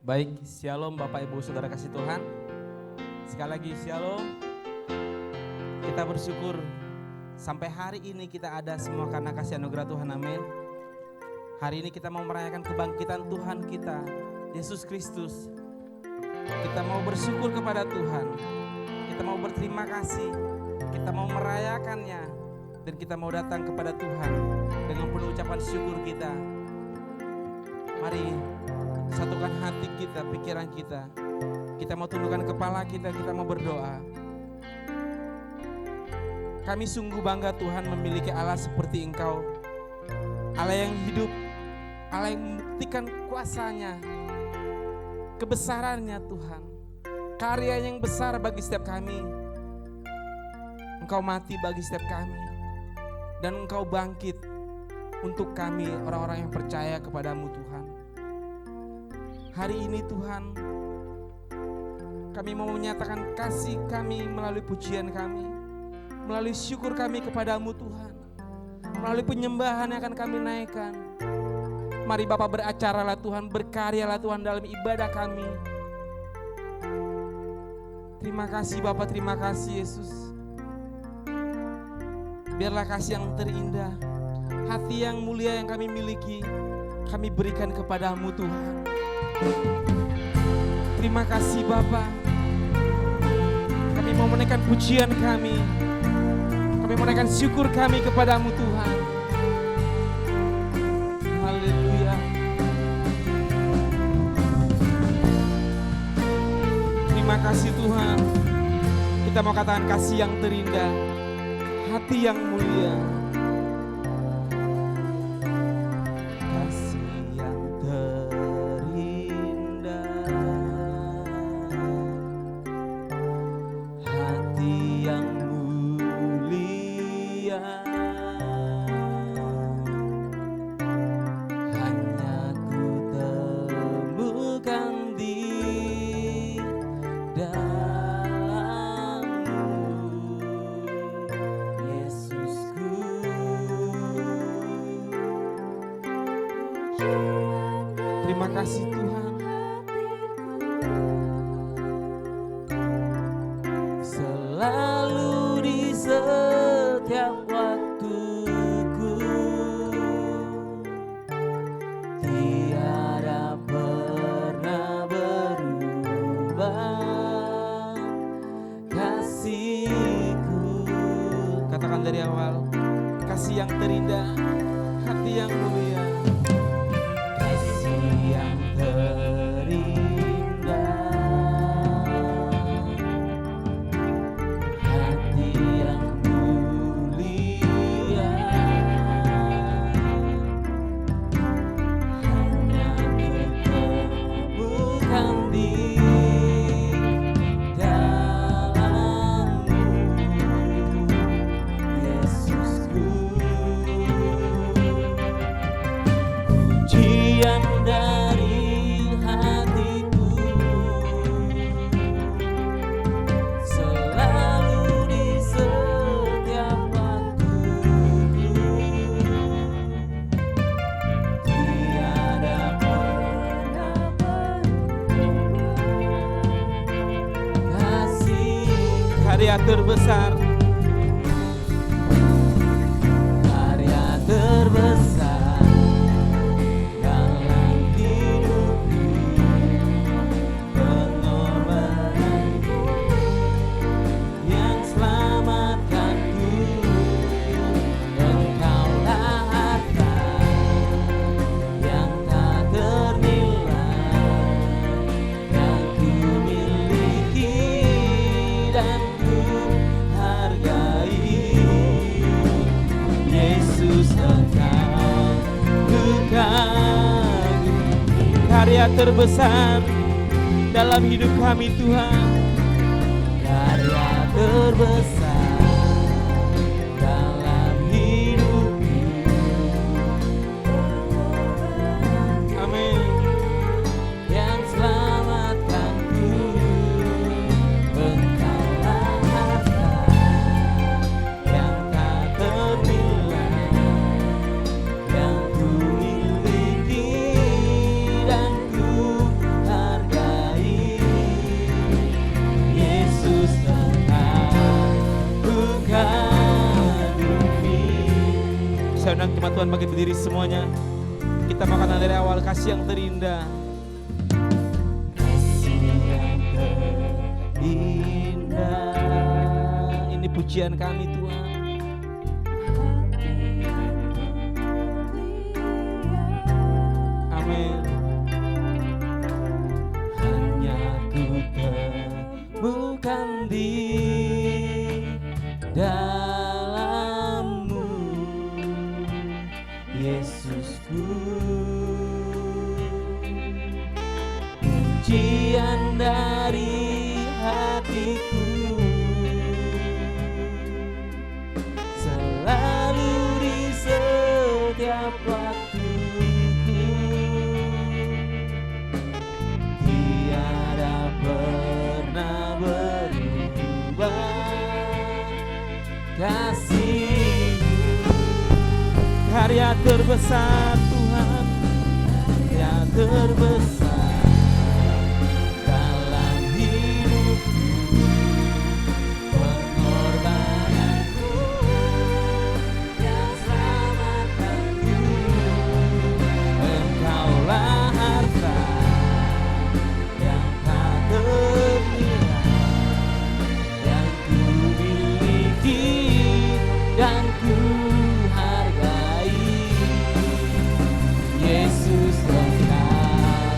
Baik, shalom Bapak Ibu Saudara kasih Tuhan. Sekali lagi shalom. Kita bersyukur sampai hari ini kita ada semua karena kasih anugerah Tuhan, amin. Hari ini kita mau merayakan kebangkitan Tuhan kita, Yesus Kristus. Kita mau bersyukur kepada Tuhan. Kita mau berterima kasih. Kita mau merayakannya. Dan kita mau datang kepada Tuhan dengan penuh ucapan syukur kita. Mari satukan hati kita, pikiran kita. Kita mau tundukkan kepala kita, kita mau berdoa. Kami sungguh bangga Tuhan memiliki Allah seperti Engkau. Allah yang hidup, Allah yang membuktikan kuasanya, kebesarannya Tuhan. Karya yang besar bagi setiap kami. Engkau mati bagi setiap kami. Dan Engkau bangkit untuk kami orang-orang yang percaya kepadamu Tuhan. Hari ini Tuhan, kami mau menyatakan kasih kami melalui pujian kami, melalui syukur kami kepadamu Tuhan, melalui penyembahan yang akan kami naikkan. Mari Bapa beracaralah Tuhan, berkaryalah Tuhan dalam ibadah kami. Terima kasih Bapa, terima kasih Yesus. Biarlah kasih yang terindah, hati yang mulia yang kami miliki, kami berikan kepadamu Tuhan. Terima kasih Bapa. Kami mau menaikkan pujian kami. Kami mau menaikkan syukur kami kepadamu Tuhan. Haleluya. Terima kasih Tuhan. Kita mau katakan kasih yang terindah, hati yang mulia. Kasih yang terindah, hati yang mulia. Hanya ku temukan di dalam-Mu, Yesusku. Terima kasih Tuhan. Selalu di setiap waktuku, tiada pernah berubah kasih-Ku. Katakan dari awal, kasih yang terindah, hati yang mulia. Kasih yang terindah, hati yang mulia. Hanya ketemukan di dalam-Mu, Yesusku. Pujian dari hatiku, selalu di setiap waktuku, tiada pernah berubah kasih. Karya terbesar, karya terbesar dalam hidupku, pengorbananku yang selamatkanku. Engkaulah harta yang tak ternilai, yang ku miliki dan ku hargai. Yesus, Engkau ku kagumi. Karya terbesar dalam hidup kami Tuhan, karya terbesar dalam hidupku. Amin. Yang selamatkanku, Engkaulah harta yang tak ternilai, yang ku miliki dan ku hargai. firman Tuhan bagi berdiri semuanya. Kita makan dari awal, kasih yang terindah. Kasih yang terindah. Ini pujian kami Tuhan. Amin. Hanya ku temukan di dalam-Mu, Yesusku. Pujian dari hatiku selalu di setiap waktuku, tiada pernah berubah kasih-Mu. Karya terbesar Tuhan, karya terbesar dalam hidupku, pengorbananku yang selamatkanku. Engkaulah harta yang tak ternilai, yang ku miliki dan ku hargai. Yesus Engkau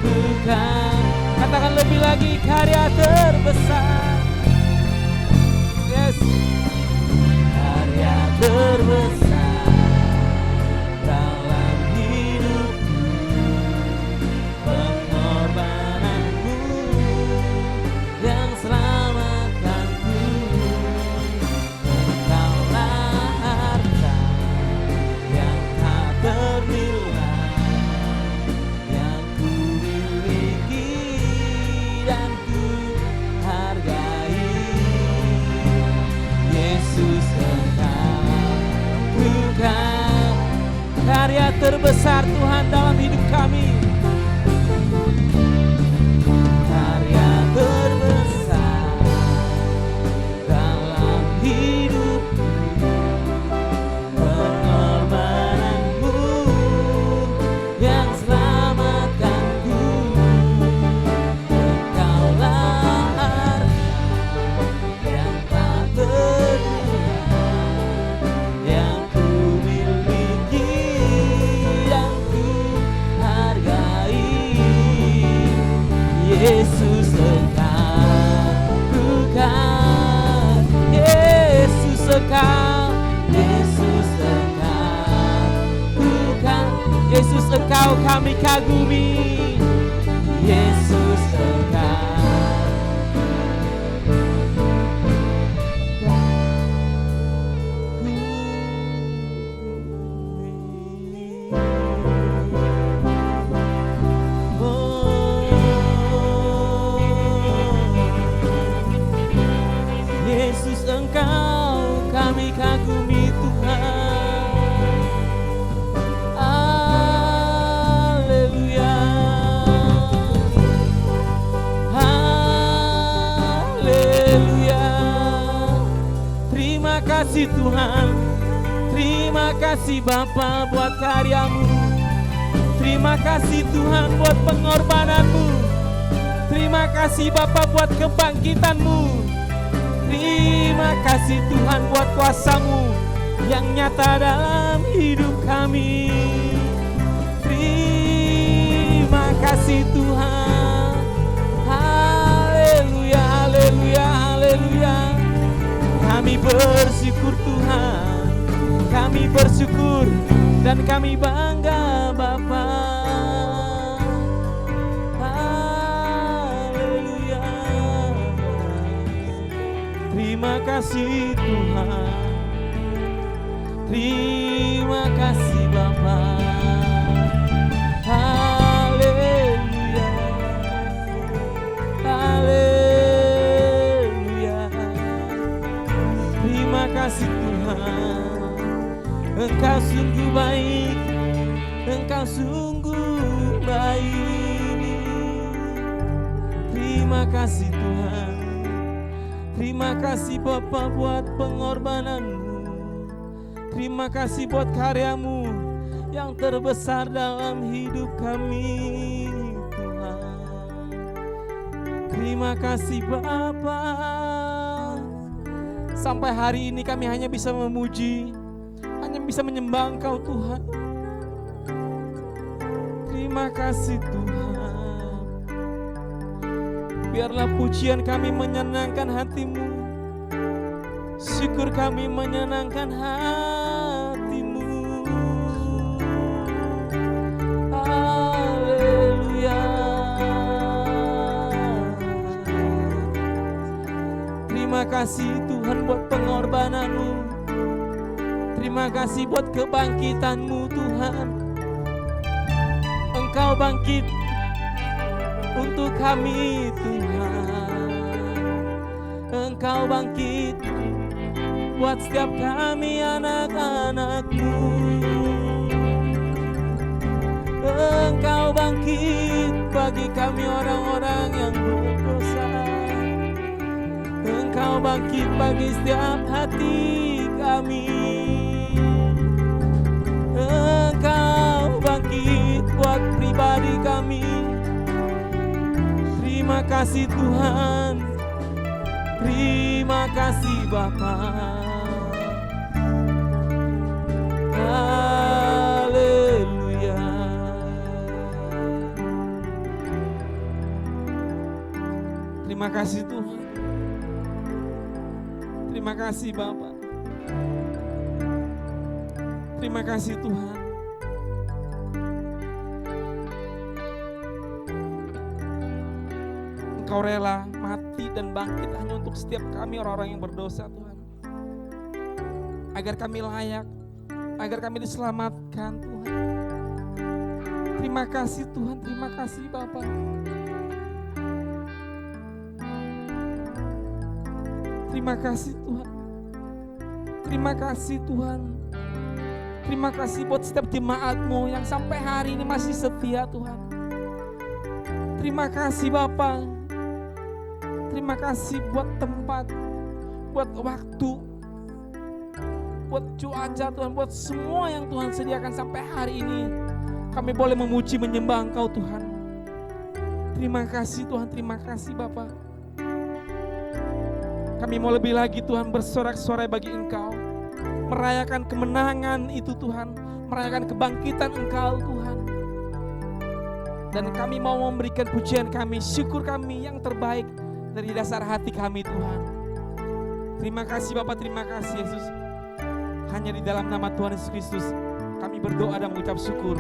bukan, katakan lebih lagi, karya terbesar. Yes, karya terbesar dalam hidupku, pengorbananmu yang selamatkanku. Engkaulah harta yang tak ternilai, yang ku miliki dan ku hargai. Yesus Engkau bukan, karya terbesar Tuhan dalam hidup kami. Karya terbesar dalam hidupku, pengorbananmu yang selamatkanku. Engkaulah harta yang tak ternilai, yang ku miliki dan ku hargai. Yesus Engkau bukan, Yesus Engkau, Yesus Engkau bukan, Yesus Engkau kami kagumi. Yesus Engkau Yesus Engkau kami kagumi Tuhan. Haleluya, haleluya. Terima kasih Tuhan, terima kasih Bapa buat karya-Mu. Terima kasih Tuhan buat pengorbanan-Mu. Terima kasih Bapa buat kebangkitan-Mu. Terima kasih Tuhan buat kuasa-Mu yang nyata dalam hidup kami. Terima kasih Tuhan. Haleluya, haleluya, haleluya. Kami bersyukur Tuhan, kami bersyukur dan kami bangga Bapa. Haleluya. Terima kasih Tuhan, terima kasih Bapa. Haleluya, haleluya. Terima kasih Tuhan, Engkau sungguh baik, Engkau sungguh baik. Terima kasih Tuhan, terima kasih Bapa buat pengorbanan-Mu. Terima kasih buat karya-Mu yang terbesar dalam hidup kami, Tuhan. Terima kasih Bapa. Sampai hari ini kami hanya bisa memuji, hanya bisa menyembah Engkau Tuhan. Terima kasih Tuhan. Biarlah pujian kami menyenangkan hati-Mu, syukur kami menyenangkan hati-Mu. Haleluya. Terima kasih Tuhan buat pengorbanan-Mu. Terima kasih buat kebangkitan-Mu Tuhan. Engkau bangkit untuk kami Tuhan. Engkau bangkit buat setiap kami anak-anak-Mu. Engkau bangkit bagi kami orang-orang yang berdosa. Engkau bangkit bagi setiap hati kami. Engkau bangkit buat pribadi kami. Terima kasih Tuhan. Terima kasih Bapa. Haleluya. Terima kasih Tuhan. Terima kasih Bapa. Terima kasih Tuhan. Engkau rela mati dan bangkit hanya untuk setiap kami orang-orang yang berdosa Tuhan. Agar kami layak, agar kami diselamatkan Tuhan. Terima kasih Tuhan, terima kasih Bapa. Terima kasih Tuhan. Terima kasih Tuhan. Terima kasih buat setiap jemaat-Mu yang sampai hari ini masih setia Tuhan. Terima kasih Bapa. Terima kasih buat tempat, buat waktu, buat cuaca Tuhan, buat semua yang Tuhan sediakan sampai hari ini. Kami boleh memuji menyembah Engkau Tuhan. Terima kasih Tuhan, terima kasih Bapa. Kami mau lebih lagi Tuhan bersorak-sorai bagi Engkau. Merayakan kemenangan itu Tuhan, merayakan kebangkitan Engkau Tuhan. Dan kami mau memberikan pujian kami, syukur kami yang terbaik dari dasar hati kami Tuhan. Terima kasih Bapa, terima kasih Yesus. Hanya di dalam nama Tuhan Yesus Kristus kami berdoa dan mengucap syukur.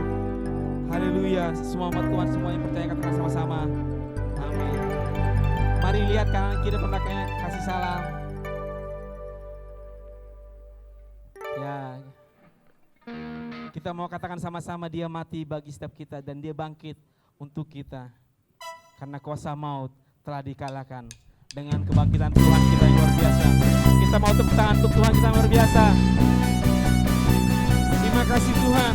Haleluya. Semua umat Tuhan semua yang percaya katakan sama-sama. Amin. Mari lihat kanan kiri pendaknya, kasih salam. Ya, kita mau katakan sama-sama, Dia mati bagi setiap kita dan Dia bangkit untuk kita. Karena kuasa maut telah dikalahkan dengan kebangkitan Tuhan kita yang luar biasa. Kita mau tepuk tangan untuk Tuhan kita yang luar biasa. Terima kasih Tuhan,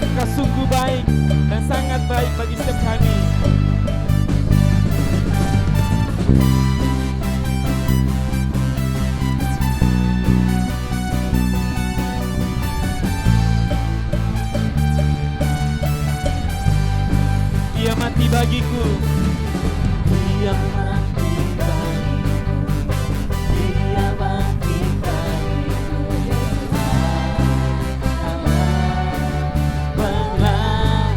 Engkau sungguh baik dan sangat baik bagi setiap kami. Dia mati bagiku. Dia mati bagiku. Dia mati bagiku. Menang.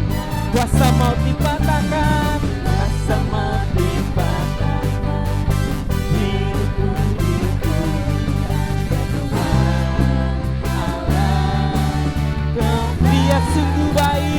Kuasa maut dipatahkan. Kuasa maut dipatahkan. Hidupku Allah. Dia sungguh baik.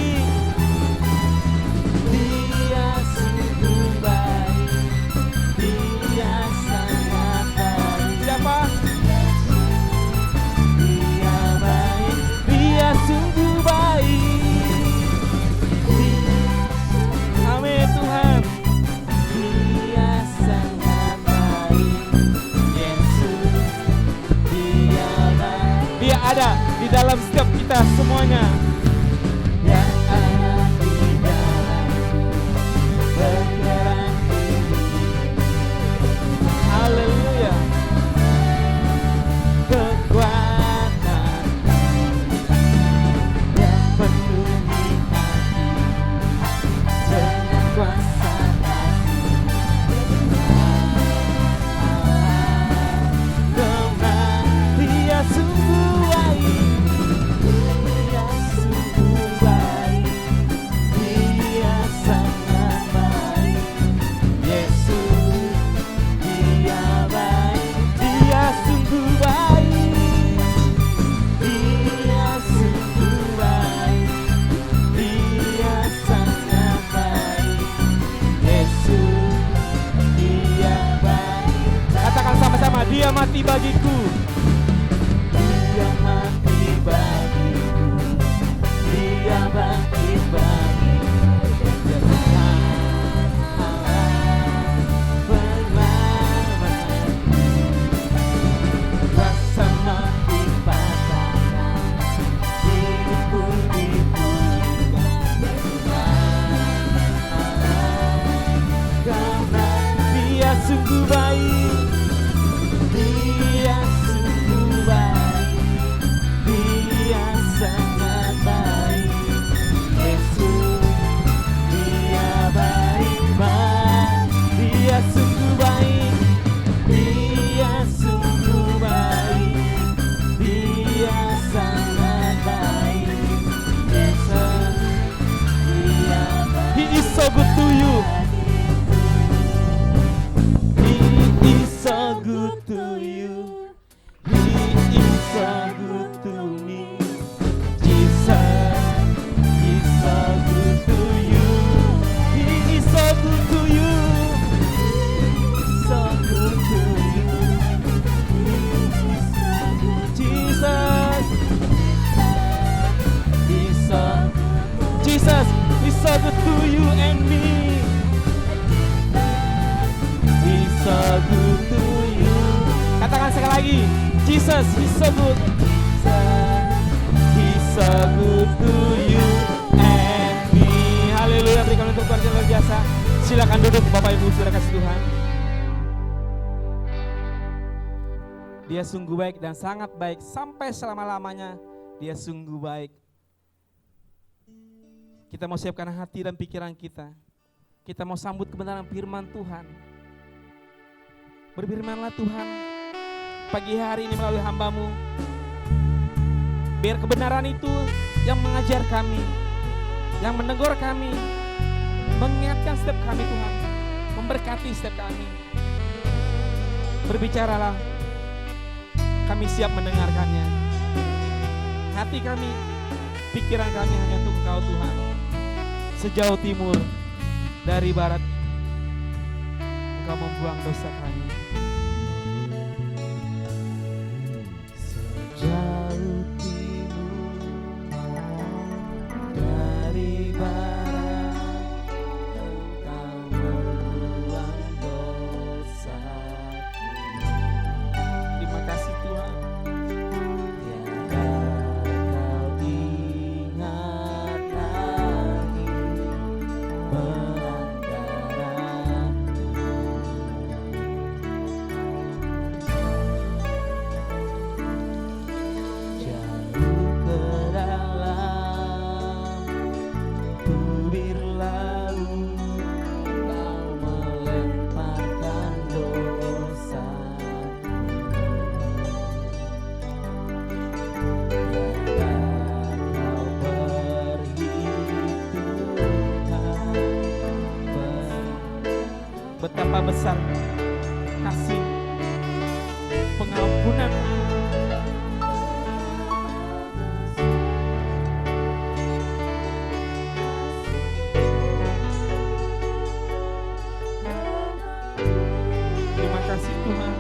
Ada di dalam setiap kita semuanya. Yang ada di dalam bergerak. Haleluya. Kekuatan Dia mati bagiku. Dia mati bagiku. Dia bangkit bagiku. Rasa mati patahkan, hidupku dipulihkan. Karena Dia sungguh baik. Dia sungguh baik. Dia sangat baik. Yesus, Dia baik, baik. Dia sungguh baik. Dia sungguh baik. Dia sangat baik. Yesus, Dia baik. He is so good to you. He is so good to you. He is so good to me. Jesus is so good to you. He is so good to you. So good to you. Jesus is so Jesus is so good to you and me. He's so good to you. Katakan sekali lagi. Jesus is so good. He's so good to you and me. Haleluya, berikan untuk Tuhan yang luar biasa. Silakan duduk Bapak Ibu Saudara kasih Tuhan. Dia sungguh baik dan sangat baik sampai selama-lamanya. Dia sungguh baik. Kita mau siapkan hati dan pikiran kita. Kita mau sambut kebenaran firman Tuhan. Berfirmanlah Tuhan pagi hari ini melalui hamba-Mu. Biar kebenaran itu yang mengajar kami, yang menegur kami, mengingatkan setiap kami Tuhan, memberkati setiap kami. Berbicaralah, kami siap mendengarkannya. Hati kami, pikiran kami hanya untuk Engkau Tuhan. Sejauh timur dari barat, Engkau membuang dosa kami. Sejauh timur dari barat, Engkau membuang dosa. Terima kasih Tuhan. Tiada kau ingat lagi pelanggaran. Jauh ke dalam bibir laut, Kau melemparkan dosa. Kau perhitungkan Betapa besar kasih pengampunan. Terima kasih Tuhan.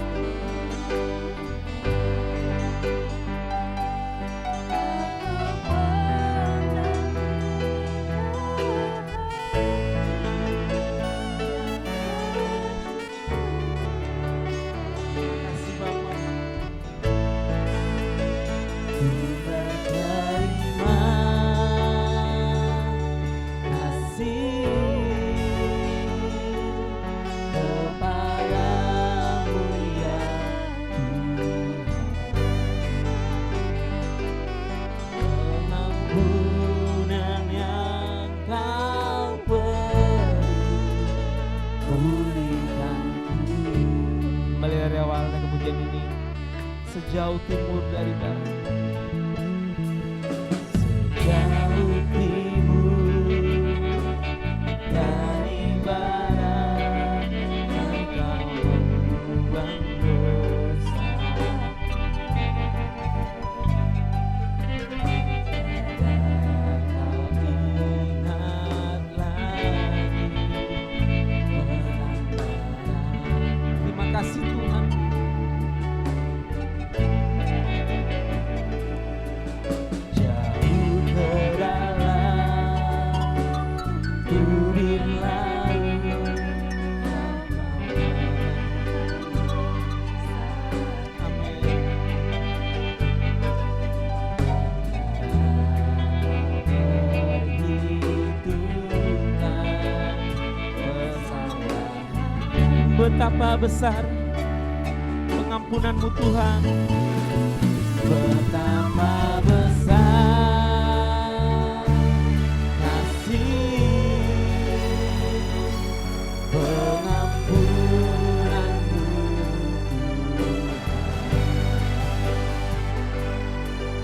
Kasih Bapa. menerima kasih kepadamu ya Tuhan. Pengampunan yang Kau beri, pulihkanku. Kembali dari awal dan kemudian ini, sejauh timur dari barat. Sejauh timur dari barat, Engkau membuang dosa. Terima kasih Tuhan. Betapa besar pengampunan-Mu Tuhan. Betapa besar kasih pengampunan-Mu Tuhan.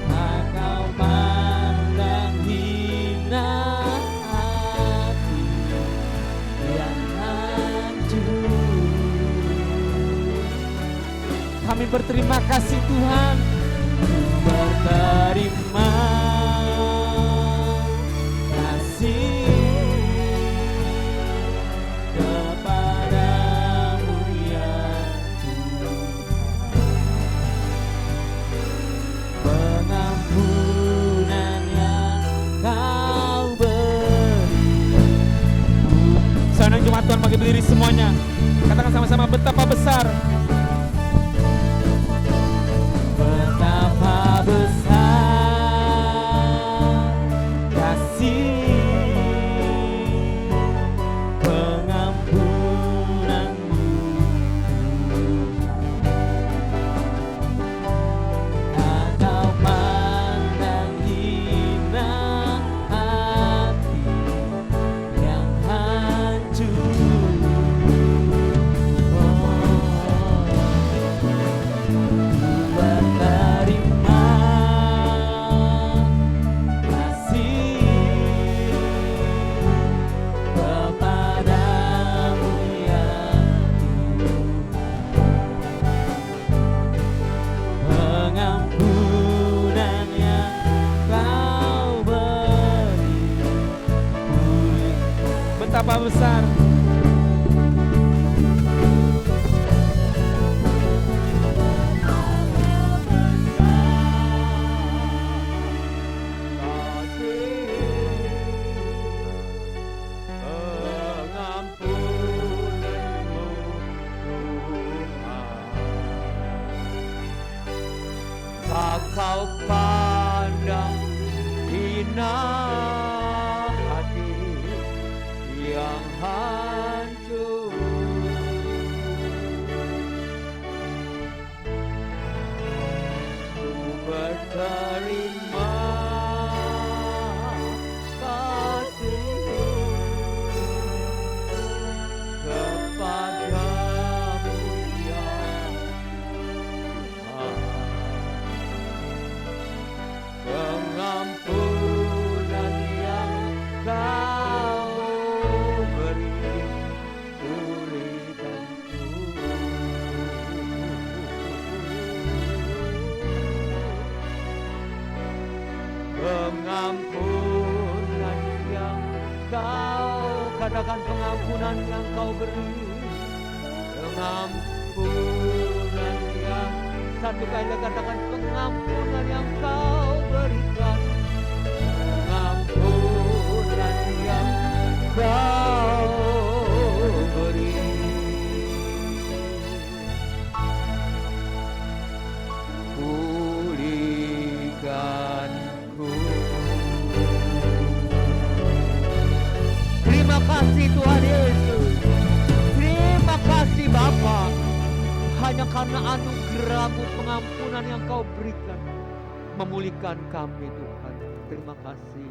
Tak Kau pandang hina hati yang hancur. Kami berterima kasih Tuhan, berterima kasih kepadamu ya Tuhan. Pengampunan yang Kau beri. Senang Jumat Tuhan, bagi berdiri semuanya. Katakan sama-sama, betapa besar. Betapa besar kasih pengampunan-Mu Tuhan. Tak Kau pandang hina hati yang hancur. Betapa besar. Tak Kau pandang hina hati yang hancur. Ku berterima kasih kepadamu ya Tuhan. Pengampunan yang Kau beri pulihkanku. Pengampunan yang Kau, katakan pengampunan yang Kau beri. Pengampunan yang, satu kali katakan pengampunan yang Kau berikan. Pengampunan yang Kau beri. Pulihkanku. Terima kasih Tuhan Yesus. Terima kasih Bapa. Hanya karena anugerah-Mu, pengampunan yang Kau berikan, memulihkan kami Tuhan. Terima kasih.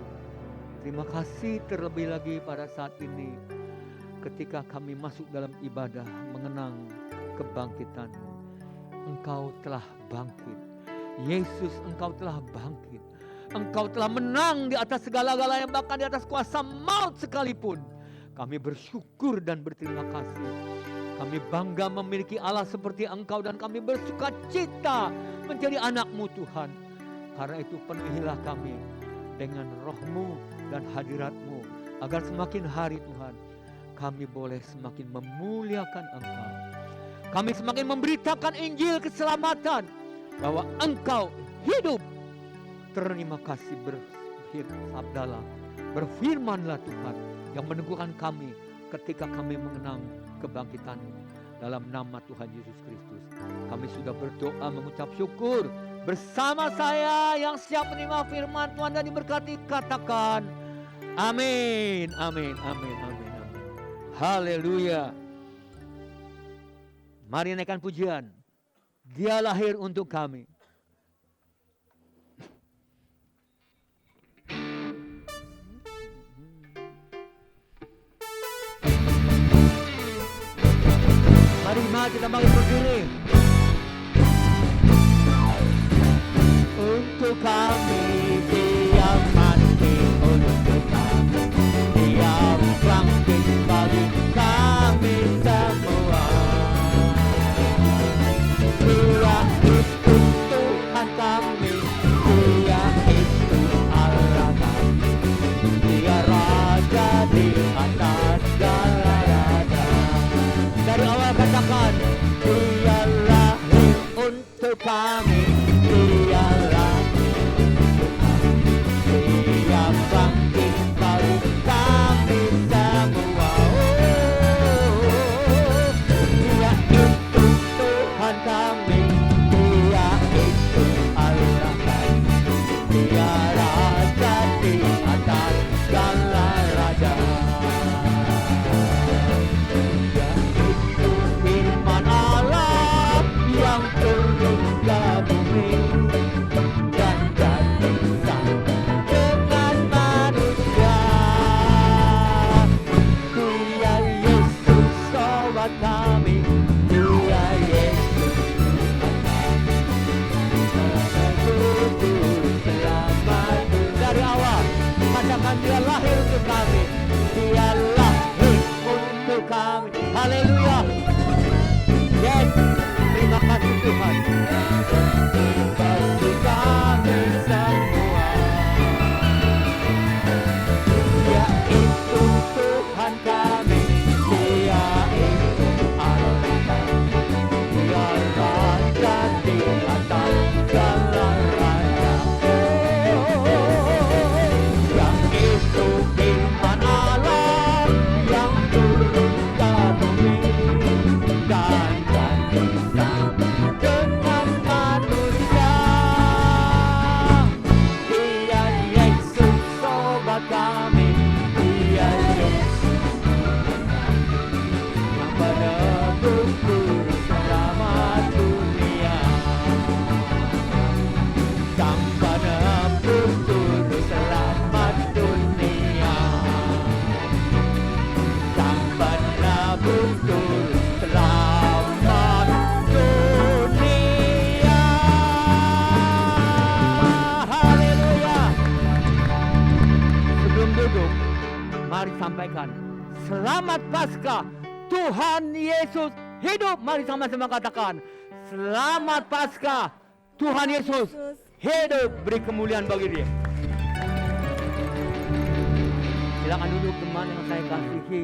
Terima kasih terlebih lagi pada saat ini, ketika kami masuk dalam ibadah mengenang kebangkitan. Engkau telah bangkit. Yesus, Engkau telah bangkit. Engkau telah menang di atas segala-galanya, bahkan di atas kuasa maut sekalipun. Kami bersyukur dan berterima kasih. Kami bangga memiliki Allah seperti Engkau, dan kami bersuka cita menjadi anak-Mu Tuhan. Karena itu penuhilah kami dengan roh-Mu dan hadirat-Mu, agar semakin hari Tuhan kami boleh semakin memuliakan Engkau. Kami semakin memberitakan Injil keselamatan, bahwa Engkau hidup. Terima kasih, bersabdalah, berfirmanlah Tuhan, yang meneguhkan kami ketika kami mengenang kebangkitan-Mu. Dalam nama Tuhan Yesus Kristus, kami sudah berdoa mengucap syukur. Bersama saya yang siap menerima firman Tuhan dan diberkati, katakan amin, amin, amin, amin, amin. Haleluya. Mari naikkan pujian. Dia lahir untuk kami. Mari kita bangkit berdiri. Untuk kami dia mati, untuk kami dia bangkit bagi kami semua. Dia itu Tuhan kami, dia itu Allah kami, dia Raja di atas segala raja. Dari awal katakan, dia lahir untuk kami, dia lahir untuk kami, dia bangkit baru kami semua. Dia itu Tuhan kami, dia itu Allah kami, dia Raja di atas segala raja. Firman Allah yang turun ke bumi dan jadi sama dengan manusia. Dia Yesus sobat kami, dia Yesus selamat dari awal. Katakan dia lahir untuk kami, dia lahir untuk kami. Haleluya. Yes, terima kasih Tuhan. Bagi kami semua, dia itu Tuhan kami, dia itu Allah kami, dia Raja di atas segala raja. Yang itu firman Allah yang turun ke bumi dan jadi sama dengan manusia. Dia Yesus sobat kami, dia Yesus yang menebus juru selamat dunia, sang penebus juru selamat dunia, sang penebus juru selamat dunia. Haleluya. Sebelum duduk, mari sampaikan selamat Paskah, Tuhan Yesus hidup. Mari sama-sama katakan selamat Paskah, Tuhan Yesus hidup. Beri kemuliaan bagi dia. Silakan duduk teman yang saya kasihi.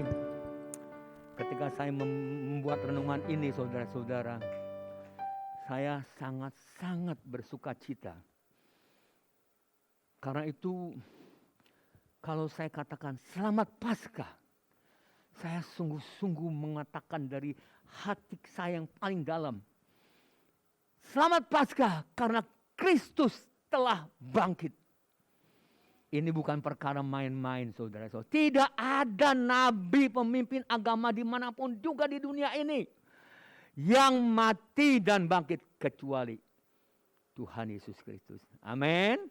Ketika saya membuat renungan ini saudara-saudara, saya sangat-sangat bersuka cita. Karena itu kalau saya katakan selamat Paskah, saya sungguh-sungguh mengatakan dari hati saya yang paling dalam. Selamat Paskah karena Kristus telah bangkit. Ini bukan perkara main-main saudara-saudara. Tidak ada nabi pemimpin agama dimanapun juga di dunia ini yang mati dan bangkit kecuali Tuhan Yesus Kristus. Amin.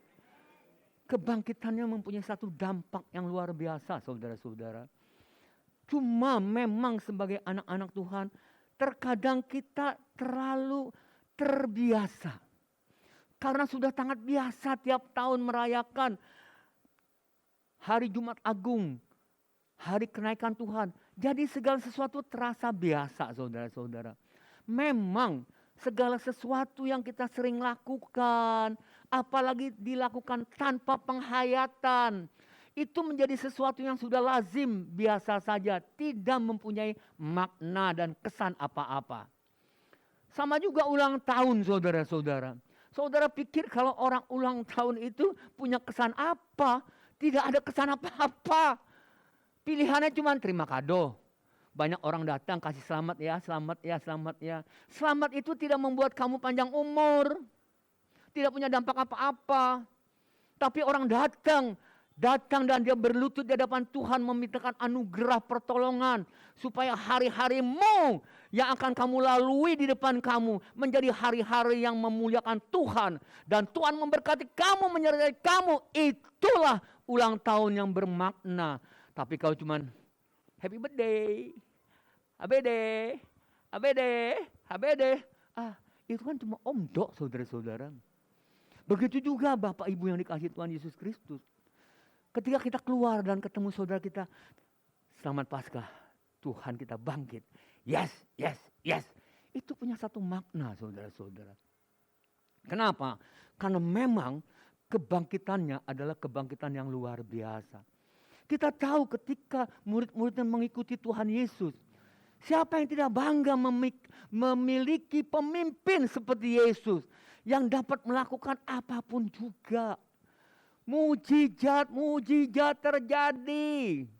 Kebangkitannya mempunyai satu dampak yang luar biasa saudara-saudara. Cuma memang sebagai anak-anak Tuhan terkadang kita terlalu terbiasa. Karena sudah sangat biasa tiap tahun merayakan Hari Jumat Agung, hari kenaikan Tuhan. Jadi segala sesuatu terasa biasa saudara-saudara. Memang segala sesuatu yang kita sering lakukan, apalagi dilakukan tanpa penghayatan, itu menjadi sesuatu yang sudah lazim, biasa saja, tidak mempunyai makna dan kesan apa-apa. Sama juga ulang tahun saudara-saudara. Saudara pikir kalau orang ulang tahun itu punya kesan apa? Tidak ada kesan apa-apa. Pilihannya cuma terima kado. Banyak orang datang kasih selamat ya, selamat ya, selamat ya. Selamat itu tidak membuat kamu panjang umur. Tidak punya dampak apa-apa. Tapi orang datang datang dan dia berlutut di hadapan Tuhan memintakan anugerah pertolongan supaya hari-harimu yang akan kamu lalui di depan kamu menjadi hari-hari yang memuliakan Tuhan dan Tuhan memberkati kamu, menyertai kamu. Itulah ulang tahun yang bermakna. Tapi kalau cuman happy birthday, ABD, ABD, ABD, itu kan cuma omdok, saudara-saudara. Begitu juga Bapak Ibu yang dikasihi Tuhan Yesus Kristus. Ketika kita keluar dan ketemu saudara kita, selamat Paskah, Tuhan kita bangkit. Yes, yes, yes. Itu punya satu makna saudara-saudara. Kenapa? Karena memang kebangkitannya adalah kebangkitan yang luar biasa. Kita tahu ketika murid-muridnya mengikuti Tuhan Yesus, siapa yang tidak bangga memiliki pemimpin seperti Yesus yang dapat melakukan apapun juga. Mujizat terjadi.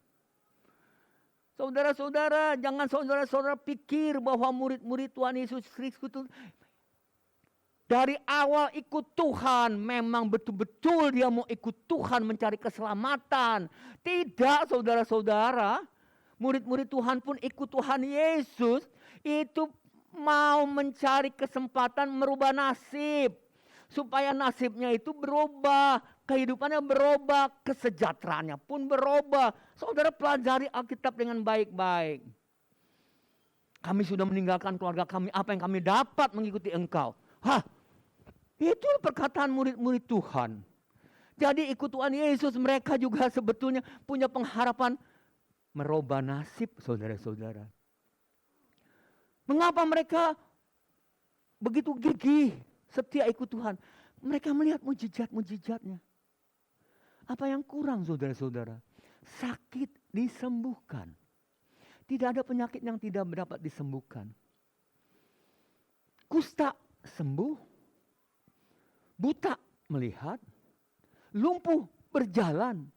Saudara-saudara, jangan saudara-saudara pikir bahwa murid-murid Tuhan Yesus Kristus dari awal ikut Tuhan, memang betul-betul dia mau ikut Tuhan mencari keselamatan. Tidak, saudara-saudara. Murid-murid Tuhan pun ikut Tuhan Yesus, itu mau mencari kesempatan merubah nasib. Supaya nasibnya itu berubah, kehidupannya berubah, kesejahteraannya pun berubah. Saudara pelajari Alkitab dengan baik-baik. Kami sudah meninggalkan keluarga kami, apa yang kami dapat mengikuti engkau? Itu perkataan murid-murid Tuhan. Jadi ikut Tuhan Yesus, mereka juga sebetulnya punya pengharapan merubah nasib, saudara-saudara. Mengapa mereka begitu gigih setia ikut Tuhan? Mereka melihat mujizat-mujizatnya. Apa yang kurang saudara-saudara? Sakit disembuhkan. Tidak ada penyakit yang tidak dapat disembuhkan. Kusta sembuh. Buta melihat. Lumpuh berjalan.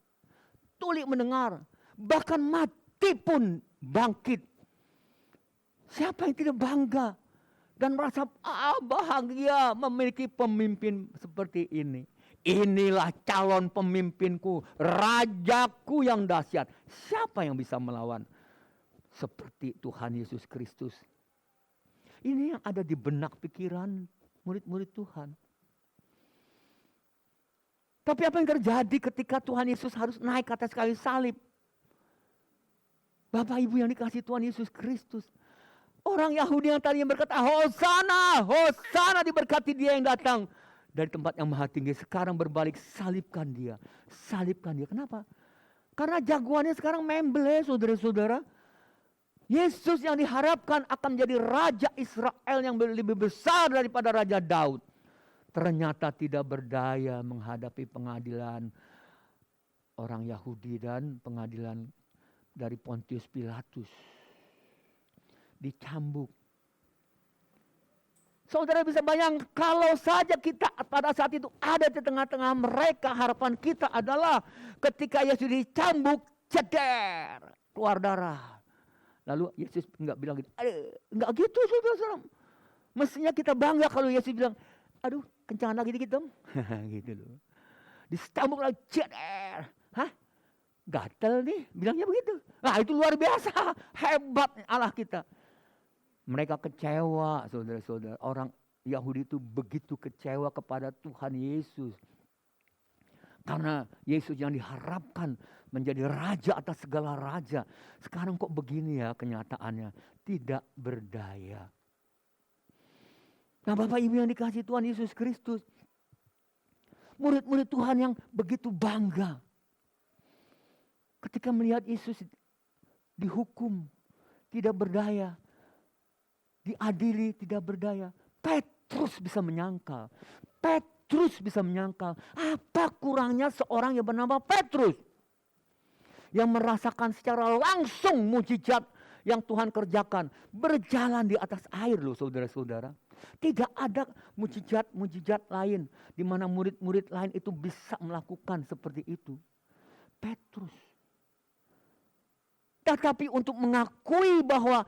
Tuli mendengar. Bahkan mati pun bangkit. Siapa yang tidak bangga dan merasa bahagia memiliki pemimpin seperti ini? Inilah calon pemimpinku, rajaku yang dahsyat. Siapa yang bisa melawan seperti Tuhan Yesus Kristus? Ini yang ada di benak pikiran murid-murid Tuhan. Tapi apa yang terjadi ketika Tuhan Yesus harus naik ke atas kayu salib? Bapak Ibu yang dikasihi Tuhan Yesus Kristus. Orang Yahudi yang tadinya berkata, Hosana, Hosana, diberkati dia yang datang dari tempat yang maha tinggi. Sekarang berbalik, salibkan dia. Salibkan dia. Kenapa? Karena jagoannya sekarang membelai, saudara-saudara. Yesus yang diharapkan akan menjadi Raja Israel yang lebih besar daripada Raja Daud. Ternyata tidak berdaya menghadapi pengadilan orang Yahudi dan pengadilan dari Pontius Pilatus. Dicambuk. Saudara bisa bayangkan kalau saja kita pada saat itu ada di tengah-tengah mereka, harapan kita adalah ketika Yesus dicambuk, ceder, keluar darah. Lalu Yesus enggak bilang gitu. Enggak gitu saudara-saudara. Mestinya kita bangga kalau Yesus bilang, aduh kencangan lagi dikit dong. Gitu loh. Dicambuk lagi, ceder. Gatel nih, bilangnya begitu. Nah itu luar biasa, hebat Allah kita. Mereka kecewa, saudara-saudara. Orang Yahudi itu begitu kecewa kepada Tuhan Yesus. Karena Yesus yang diharapkan menjadi raja atas segala raja. Sekarang kok begini ya kenyataannya. Tidak berdaya. Nah Bapak Ibu yang dikasihi Tuhan Yesus Kristus. Murid-murid Tuhan yang begitu bangga. Ketika melihat Yesus dihukum, tidak berdaya. Diadili tidak berdaya. Petrus bisa menyangkal. Petrus bisa menyangkal. Apa kurangnya seorang yang bernama Petrus? Yang merasakan secara langsung mujizat yang Tuhan kerjakan. Berjalan di atas air loh saudara-saudara. Tidak ada mujizat-mujizat lain. Di mana murid-murid lain itu bisa melakukan seperti itu. Petrus. Tetapi untuk mengakui bahwa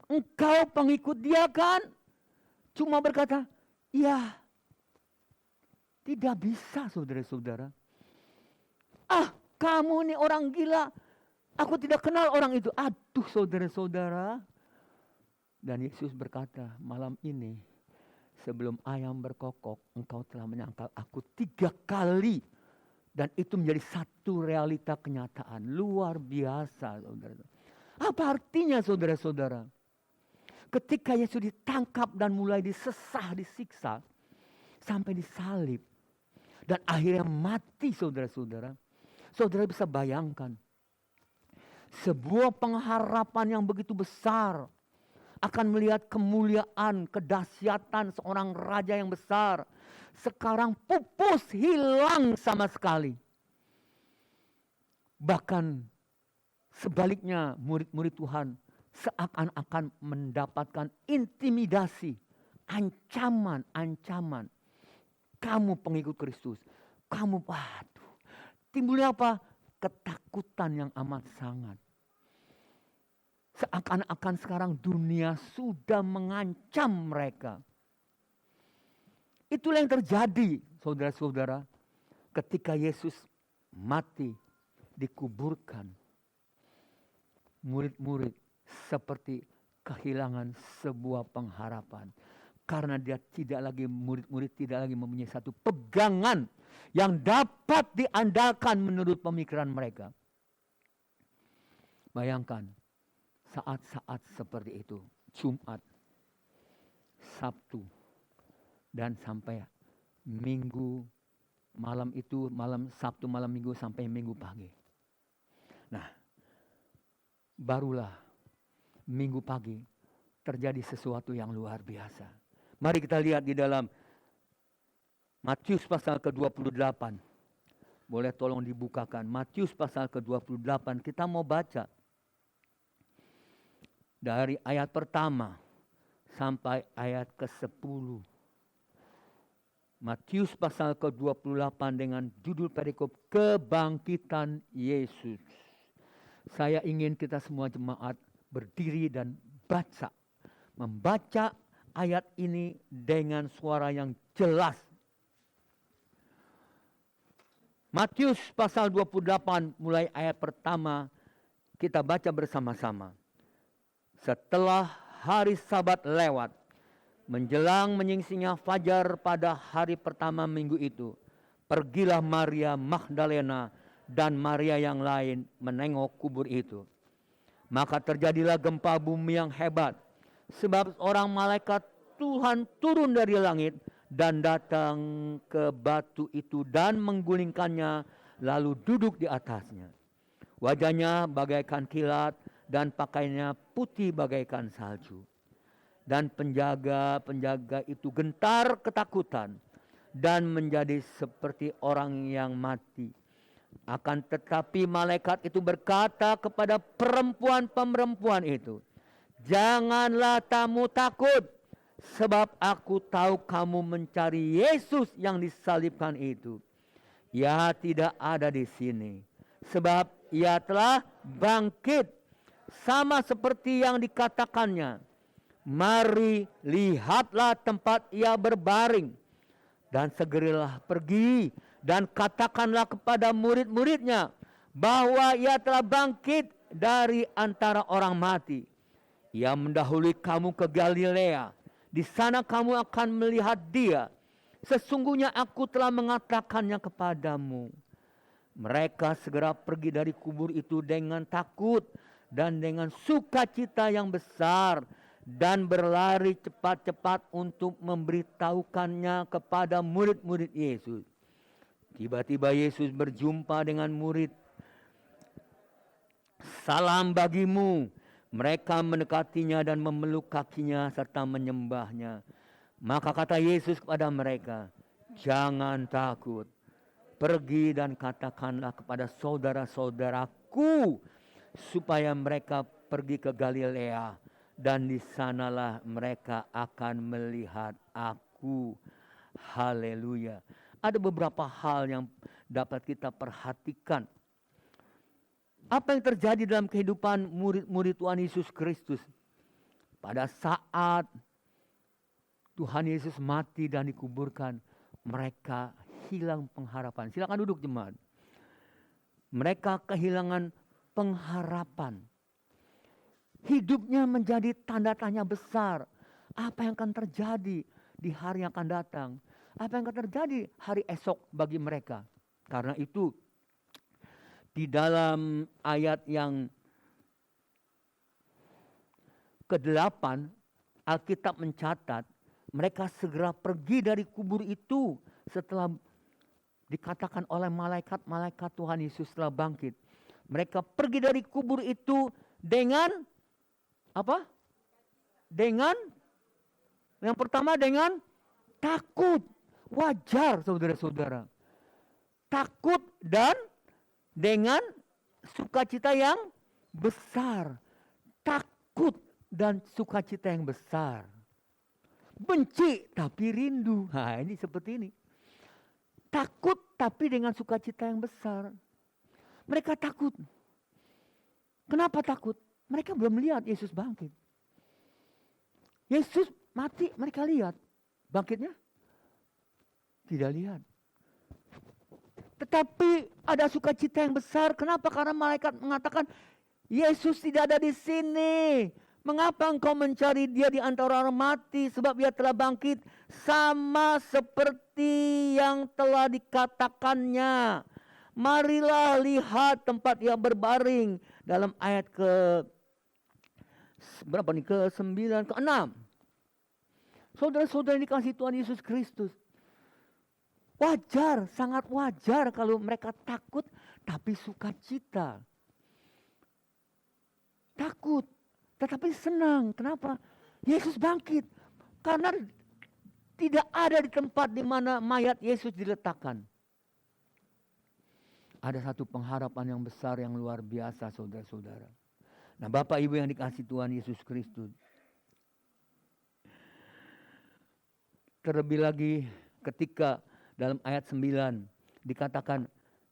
engkau pengikut dia kan? Cuma berkata, ya. Tidak bisa saudara-saudara. kamu nih orang gila. Aku tidak kenal orang itu. Aduh saudara-saudara. Dan Yesus berkata, malam ini sebelum ayam berkokok, engkau telah menyangkal aku 3 kali. Dan itu menjadi satu realita kenyataan. Luar biasa saudara. Apa artinya saudara-saudara? Ketika Yesus ditangkap dan mulai disesah, disiksa. Sampai disalib. Dan akhirnya mati saudara-saudara. Saudara bisa bayangkan. Sebuah pengharapan yang begitu besar. Akan melihat kemuliaan, kedahsyatan seorang raja yang besar. Sekarang pupus, hilang sama sekali. Bahkan sebaliknya murid-murid Tuhan seakan-akan mendapatkan intimidasi, ancaman. Kamu pengikut Kristus, kamu waduh. Timbulnya apa? Ketakutan yang amat sangat. Seakan-akan sekarang dunia sudah mengancam mereka. Itulah yang terjadi saudara-saudara ketika Yesus mati, dikuburkan. Murid-murid seperti kehilangan sebuah pengharapan. Karena dia tidak lagi, murid-murid tidak lagi mempunyai satu pegangan yang dapat diandalkan menurut pemikiran mereka. Bayangkan saat-saat seperti itu, Jumat, Sabtu, dan sampai Minggu malam itu, malam Sabtu, malam Minggu sampai Minggu pagi. Nah, barulah Minggu pagi terjadi sesuatu yang luar biasa. Mari kita lihat di dalam Matius pasal ke-28. Boleh tolong dibukakan. Matius pasal ke-28. Kita mau baca dari ayat pertama sampai ayat ke-10. Matius pasal ke-28 dengan judul perikop Kebangkitan Yesus. Saya ingin kita semua jemaat berdiri dan baca. Membaca ayat ini dengan suara yang jelas. Matius pasal 28 mulai ayat pertama kita baca bersama-sama. Setelah hari Sabat lewat, menjelang menyingsingnya fajar pada hari pertama minggu itu, pergilah Maria Magdalena dan Maria yang lain menengok kubur itu. Maka terjadilah gempa bumi yang hebat, sebab seorang malaikat Tuhan turun dari langit dan datang ke batu itu dan menggulingkannya, lalu duduk di atasnya. Wajahnya bagaikan kilat dan pakaiannya putih bagaikan salju. Dan penjaga-penjaga itu gentar ketakutan dan menjadi seperti orang yang mati. Akan tetapi malaikat itu berkata kepada perempuan-perempuan itu, "Janganlah kamu takut, sebab aku tahu kamu mencari Yesus yang disalibkan itu. Ia tidak ada di sini, sebab ia telah bangkit, sama seperti yang dikatakannya. Mari lihatlah tempat ia berbaring, dan segeralah pergi dan katakanlah kepada murid-muridnya bahwa ia telah bangkit dari antara orang mati. Ia mendahului kamu ke Galilea, di sana kamu akan melihat dia. Sesungguhnya aku telah mengatakannya kepadamu." Mereka segera pergi dari kubur itu dengan takut dan dengan sukacita yang besar, dan berlari cepat-cepat untuk memberitahukannya kepada murid-murid Yesus. Tiba-tiba Yesus berjumpa dengan murid. "Salam bagimu." Mereka mendekatinya dan memeluk kakinya serta menyembahnya. Maka kata Yesus kepada mereka, "Jangan takut. Pergi dan katakanlah kepada saudara-saudaraku supaya mereka pergi ke Galilea, dan di sanalah mereka akan melihat aku." Haleluya. Ada beberapa hal yang dapat kita perhatikan. Apa yang terjadi dalam kehidupan murid-murid Tuhan Yesus Kristus pada saat Tuhan Yesus mati dan dikuburkan, mereka hilang pengharapan. Silakan duduk jemaat. Mereka kehilangan pengharapan. Hidupnya menjadi tanda tanya besar. Apa yang akan terjadi di hari yang akan datang? Apa yang akan terjadi hari esok bagi mereka? Karena itu di dalam ayat yang ke-8 Alkitab mencatat mereka segera pergi dari kubur itu setelah dikatakan oleh malaikat-malaikat Tuhan Yesus telah bangkit. Mereka pergi dari kubur itu dengan apa? Dengan yang pertama dengan takut. Wajar saudara-saudara. Takut dan dengan sukacita yang besar. Takut dan sukacita yang besar. Benci tapi rindu. Nah, ini seperti ini. Takut tapi dengan sukacita yang besar. Mereka takut. Kenapa takut? Mereka belum lihat Yesus bangkit. Yesus mati, mereka lihat. Bangkitnya? Tidak lihat. Tetapi ada sukacita yang besar. Kenapa? Karena malaikat mengatakan, Yesus tidak ada di sini. Mengapa engkau mencari dia di antara orang mati? Sebab dia telah bangkit sama seperti yang telah dikatakannya. Marilah lihat tempat dia berbaring. Dalam ayat berapa nih? Ke-9, ke-6. Saudara-saudara dikasih Tuhan Yesus Kristus. Wajar, sangat wajar kalau mereka takut tapi sukacita. Takut tetapi senang. Kenapa? Yesus bangkit. Karena tidak ada di tempat di mana mayat Yesus diletakkan. Ada satu pengharapan yang besar yang luar biasa saudara-saudara. Nah Bapak Ibu yang dikasih Tuhan Yesus Kristus. Terlebih lagi ketika dalam ayat 9 dikatakan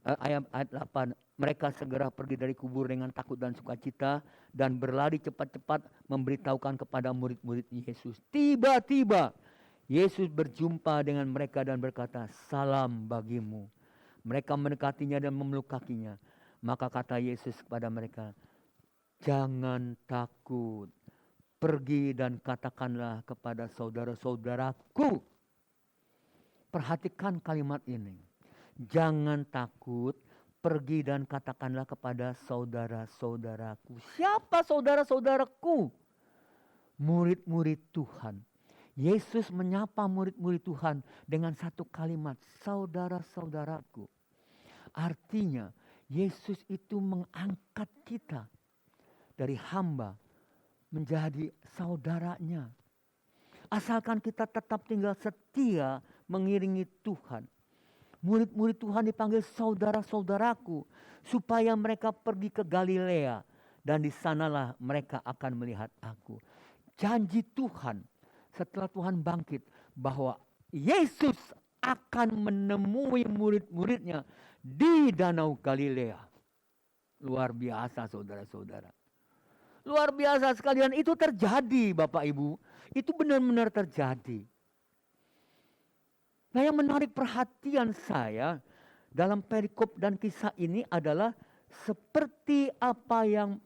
ayat 8 mereka segera pergi dari kubur dengan takut dan sukacita dan berlari cepat-cepat memberitahukan kepada murid-murid Yesus. Tiba-tiba Yesus berjumpa dengan mereka dan berkata, "Salam bagimu." Mereka mendekatinya dan memeluk kakinya. Maka kata Yesus kepada mereka, "Jangan takut. Pergi dan katakanlah kepada saudara-saudaraku." Perhatikan kalimat ini. Jangan takut, pergi dan katakanlah kepada saudara-saudaraku. Siapa saudara-saudaraku? Murid-murid Tuhan. Yesus menyapa murid-murid Tuhan dengan satu kalimat, saudara-saudaraku. Artinya, Yesus itu mengangkat kita dari hamba menjadi saudaranya. Asalkan kita tetap tinggal setia mengiringi Tuhan. Murid-murid Tuhan dipanggil saudara-saudaraku supaya mereka pergi ke Galilea dan di sanalah mereka akan melihat aku. Janji Tuhan setelah Tuhan bangkit bahwa Yesus akan menemui murid-muridnya di Danau Galilea. Luar biasa saudara-saudara. Luar biasa sekalian, itu terjadi Bapak Ibu. Itu benar-benar terjadi. Nah yang menarik perhatian saya dalam perikop dan kisah ini adalah seperti apa yang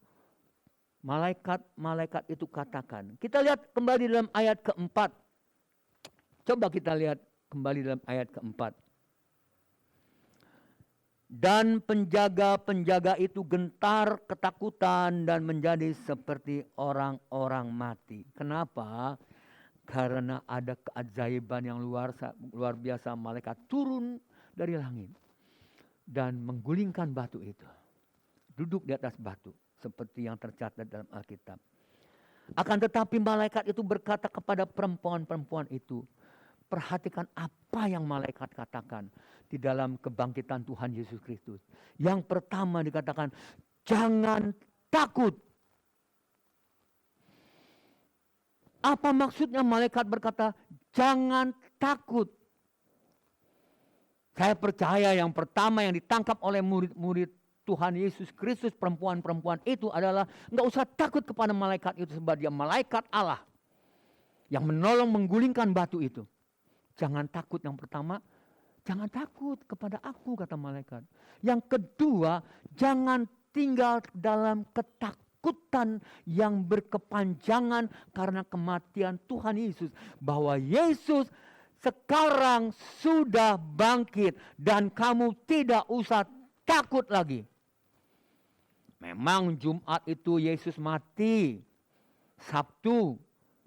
malaikat-malaikat itu katakan. Kita lihat kembali dalam ayat keempat. Coba kita lihat kembali dalam ayat keempat. Dan penjaga-penjaga itu gentar ketakutan dan menjadi seperti orang-orang mati. Kenapa? Karena ada keajaiban yang luar biasa. Malaikat turun dari langit dan menggulingkan batu itu. Duduk di atas batu seperti yang tercatat dalam Alkitab. Akan tetapi malaikat itu berkata kepada perempuan-perempuan itu, perhatikan apa yang malaikat katakan di dalam kebangkitan Tuhan Yesus Kristus. Yang pertama dikatakan, jangan takut. Apa maksudnya malaikat berkata, jangan takut? Saya percaya yang pertama yang ditangkap oleh murid-murid Tuhan Yesus Kristus, perempuan-perempuan itu adalah enggak usah takut kepada malaikat itu sebab dia malaikat Allah yang menolong menggulingkan batu itu. Jangan takut yang pertama. Jangan takut kepada aku, kata malaikat. Yang kedua, jangan tinggal dalam ketakutan yang berkepanjangan karena kematian Tuhan Yesus. Bahwa Yesus sekarang sudah bangkit dan kamu tidak usah takut lagi. Memang Jumat itu Yesus mati, Sabtu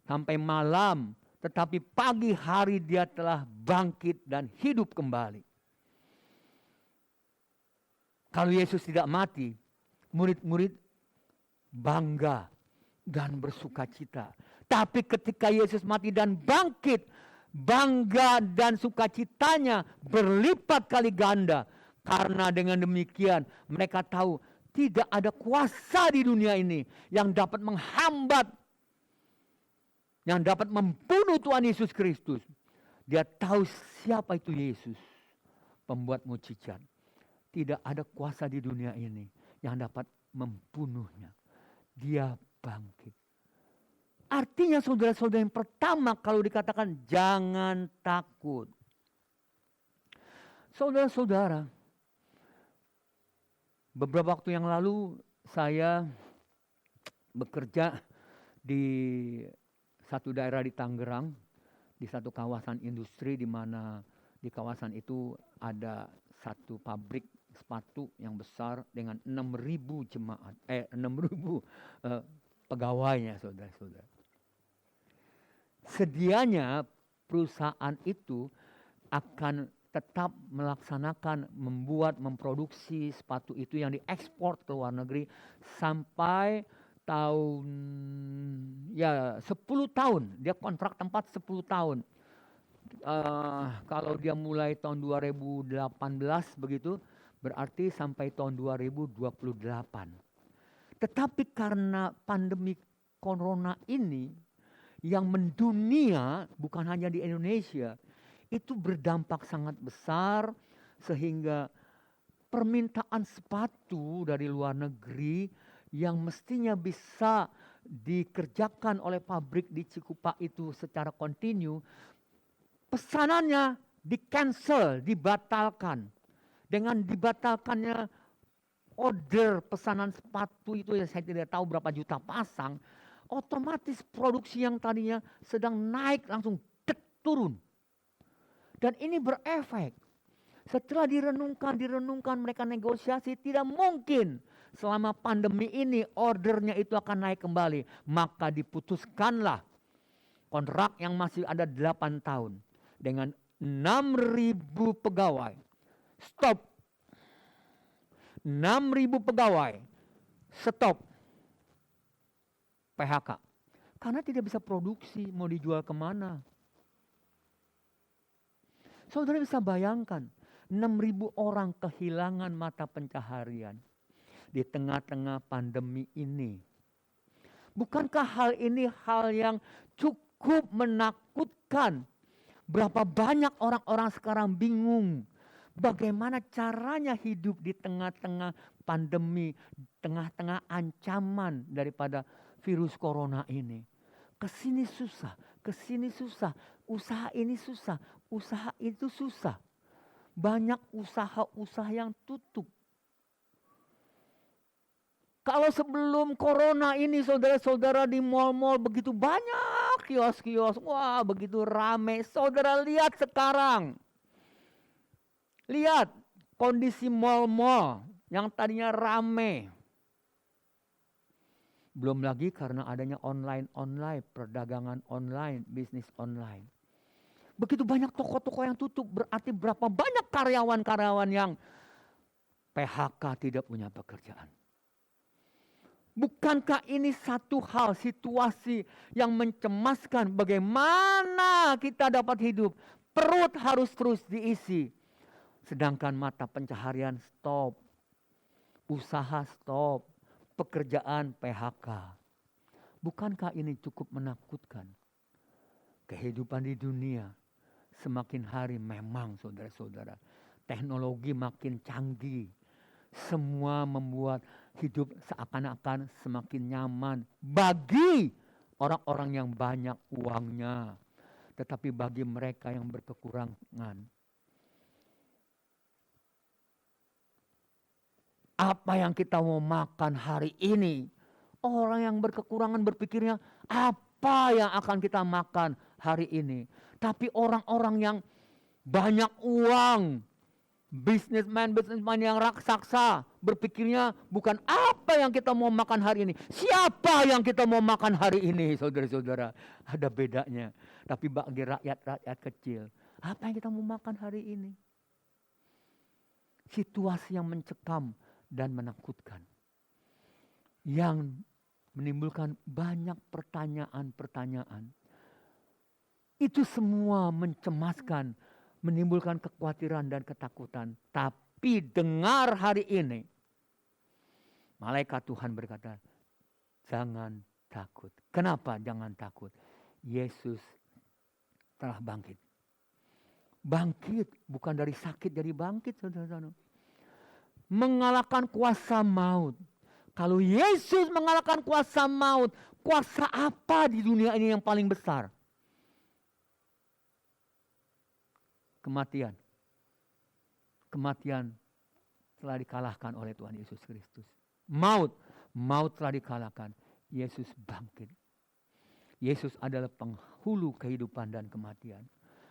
sampai malam. Tetapi pagi hari dia telah bangkit dan hidup kembali. Kalau Yesus tidak mati, murid-murid bangga dan bersuka cita. Tapi ketika Yesus mati dan bangkit, bangga dan sukacitanya berlipat kali ganda. Karena dengan demikian mereka tahu tidak ada kuasa di dunia ini yang dapat menghambat, yang dapat membunuh Tuhan Yesus Kristus. Dia tahu siapa itu Yesus, pembuat mujizat. Tidak ada kuasa di dunia ini yang dapat membunuhnya. Dia bangkit. Artinya saudara-saudara, yang pertama kalau dikatakan jangan takut. Saudara-saudara, beberapa waktu yang lalu saya bekerja di satu daerah di Tangerang, di satu kawasan industri di mana di kawasan itu ada satu pabrik sepatu yang besar dengan 6.000 jemaat, 6.000 pegawainya, saudara-saudara. Sedianya perusahaan itu akan tetap melaksanakan, memproduksi sepatu itu yang diekspor ke luar negeri sampai tahun 10 tahun. Dia kontrak tempat 10 tahun. Kalau dia mulai tahun 2018 begitu, berarti sampai tahun 2028. Tetapi karena pandemi corona ini yang mendunia, bukan hanya di Indonesia, itu berdampak sangat besar sehingga permintaan sepatu dari luar negeri yang mestinya bisa dikerjakan oleh pabrik di Cikupa itu secara kontinu, pesanannya di-cancel, dibatalkan. Dengan dibatalkannya order pesanan sepatu itu, ya saya tidak tahu berapa juta pasang, otomatis produksi yang tadinya sedang naik langsung turun. Dan ini berefek. Setelah direnungkan mereka negosiasi, tidak mungkin selama pandemi ini ordernya itu akan naik kembali. Maka diputuskanlah kontrak yang masih ada 8 tahun dengan 6.000 pegawai. Stop. 6.000 pegawai. Stop. PHK. Karena tidak bisa produksi, mau dijual kemana? Saudara bisa bayangkan, 6.000 orang kehilangan mata pencaharian di tengah-tengah pandemi ini. Bukankah hal ini hal yang cukup menakutkan? Berapa banyak orang-orang sekarang bingung bagaimana caranya hidup di tengah-tengah pandemi, tengah-tengah ancaman daripada virus corona ini. Kesini susah, kesini susah, usaha ini susah, usaha itu susah. Banyak usaha-usaha yang tutup. Kalau sebelum corona ini saudara-saudara di mal-mal begitu banyak kios-kios, wah begitu rame. Saudara lihat sekarang. Lihat kondisi mal-mal yang tadinya rame. Belum lagi karena adanya online, perdagangan online, bisnis online. Begitu banyak toko-toko yang tutup, berarti berapa banyak karyawan-karyawan yang PHK, tidak punya pekerjaan. Bukankah ini satu hal, situasi yang mencemaskan bagaimana kita dapat hidup? Perut harus terus diisi. Sedangkan mata pencaharian stop. Usaha stop. Pekerjaan PHK. Bukankah ini cukup menakutkan? Kehidupan di dunia semakin hari memang saudara-saudara. Teknologi makin canggih. Semua membuat hidup seakan-akan semakin nyaman bagi orang-orang yang banyak uangnya. Tetapi bagi mereka yang berkekurangan, apa yang kita mau makan hari ini. Orang yang berkekurangan berpikirnya apa yang akan kita makan hari ini. Tapi orang-orang yang banyak uang, businessman yang raksasa, berpikirnya bukan apa yang kita mau makan hari ini. Siapa yang kita mau makan hari ini, saudara-saudara. Ada bedanya. Tapi bagi rakyat-rakyat kecil, apa yang kita mau makan hari ini? Situasi yang mencekam dan menakutkan. Yang menimbulkan banyak pertanyaan-pertanyaan. Itu semua mencemaskan, menimbulkan kekhawatiran dan ketakutan. Tapi dengar hari ini, malaikat Tuhan berkata, jangan takut. Kenapa jangan takut? Yesus telah bangkit. Bangkit bukan dari sakit, jadi bangkit, saudara-saudara. Mengalahkan kuasa maut. Kalau Yesus mengalahkan kuasa maut, kuasa apa di dunia ini yang paling besar? Kematian. Kematian telah dikalahkan oleh Tuhan Yesus Kristus. Maut telah dikalahkan. Yesus bangkit. Yesus adalah penghulu kehidupan dan kematian.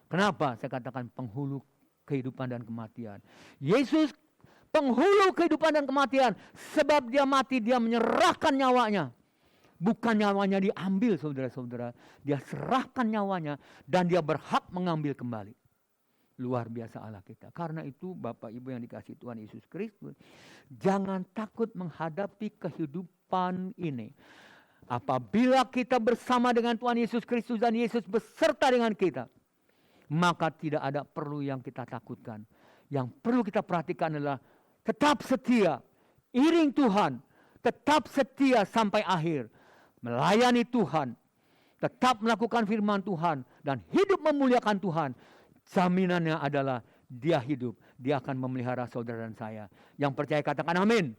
Kenapa saya katakan penghulu kehidupan dan kematian? Yesus penghulu kehidupan dan kematian. Sebab dia mati, dia menyerahkan nyawanya. Bukan nyawanya diambil, saudara-saudara. Dia serahkan nyawanya dan dia berhak mengambil kembali. Luar biasa Allah kita. Karena itu Bapak Ibu yang dikasihi Tuhan Yesus Kristus, jangan takut menghadapi kehidupan ini. Apabila kita bersama dengan Tuhan Yesus Kristus dan Yesus beserta dengan kita, maka tidak ada perlu yang kita takutkan. Yang perlu kita perhatikan adalah tetap setia, iring Tuhan, tetap setia sampai akhir, melayani Tuhan, tetap melakukan firman Tuhan, dan hidup memuliakan Tuhan. Jaminannya adalah dia hidup, dia akan memelihara saudara dan saya. Yang percaya katakan amin.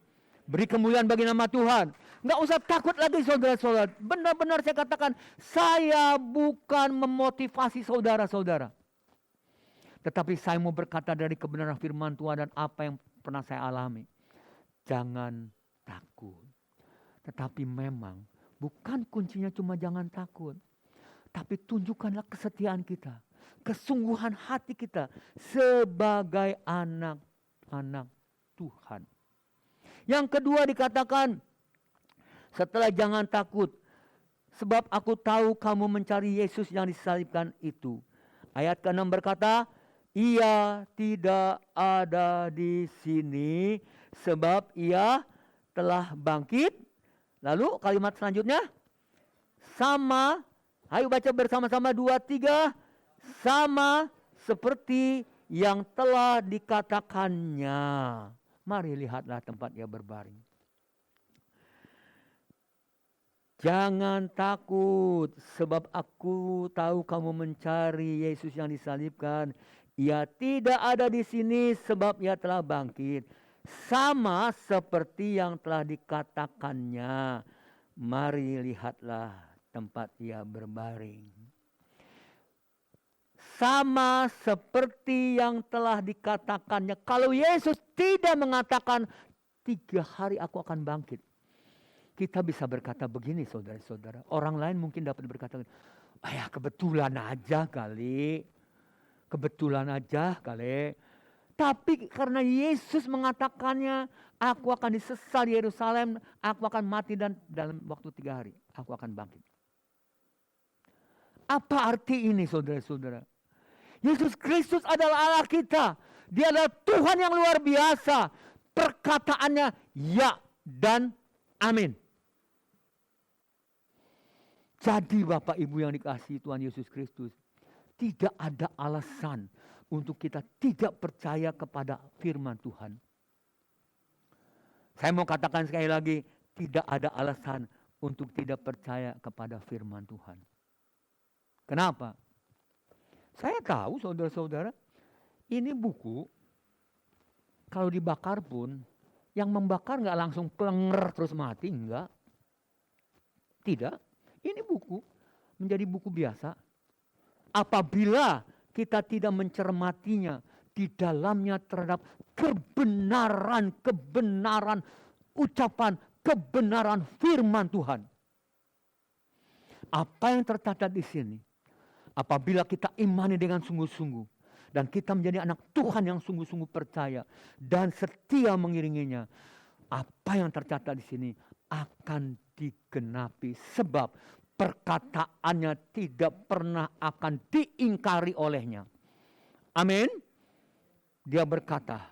Beri kemuliaan bagi nama Tuhan. Nggak usah takut lagi saudara-saudara. Benar-benar saya katakan, saya bukan memotivasi saudara-saudara. Tetapi saya mau berkata dari kebenaran firman Tuhan dan apa yang pernah saya alami. Jangan takut. Tetapi memang bukan kuncinya cuma jangan takut. Tapi tunjukkanlah kesetiaan kita. Kesungguhan hati kita sebagai anak-anak Tuhan. Yang kedua dikatakan, setelah jangan takut, sebab aku tahu kamu mencari Yesus yang disalibkan itu. Ayat ke-6 berkata, ia tidak ada di sini sebab ia telah bangkit. Lalu kalimat selanjutnya, sama, ayo baca bersama-sama 2, 3, sama seperti yang telah dikatakannya. Mari lihatlah tempat ia berbaring. Jangan takut sebab aku tahu kamu mencari Yesus yang disalibkan. Ia tidak ada di sini sebab ia telah bangkit. Sama seperti yang telah dikatakannya. Mari lihatlah tempat ia berbaring. Sama seperti yang telah dikatakannya. Kalau Yesus tidak mengatakan 3 hari aku akan bangkit. Kita bisa berkata begini saudara-saudara. Orang lain mungkin dapat berkata, ya kebetulan aja kali. Kebetulan aja kali. Tapi karena Yesus mengatakannya, aku akan disesal di Yerusalem, aku akan mati dan dalam waktu 3 hari aku akan bangkit. Apa arti ini saudara-saudara? Yesus Kristus adalah Allah kita. Dia adalah Tuhan yang luar biasa. Perkataannya ya dan amin. Jadi Bapak Ibu yang dikasihi Tuhan Yesus Kristus, tidak ada alasan untuk kita tidak percaya kepada firman Tuhan. Saya mau katakan sekali lagi, tidak ada alasan untuk tidak percaya kepada firman Tuhan. Kenapa? Saya tahu saudara-saudara, ini buku kalau dibakar pun, yang membakar nggak langsung plenger terus mati, enggak. Tidak, ini buku menjadi buku biasa. Apabila kita tidak mencermatinya, di dalamnya terhadap kebenaran ucapan, kebenaran firman Tuhan. Apa yang tercatat di sini? Apabila kita imani dengan sungguh-sungguh dan kita menjadi anak Tuhan yang sungguh-sungguh percaya dan setia mengiringinya, apa yang tercatat di sini akan digenapi, sebab perkataannya tidak pernah akan diingkari olehnya. Amin. Dia berkata,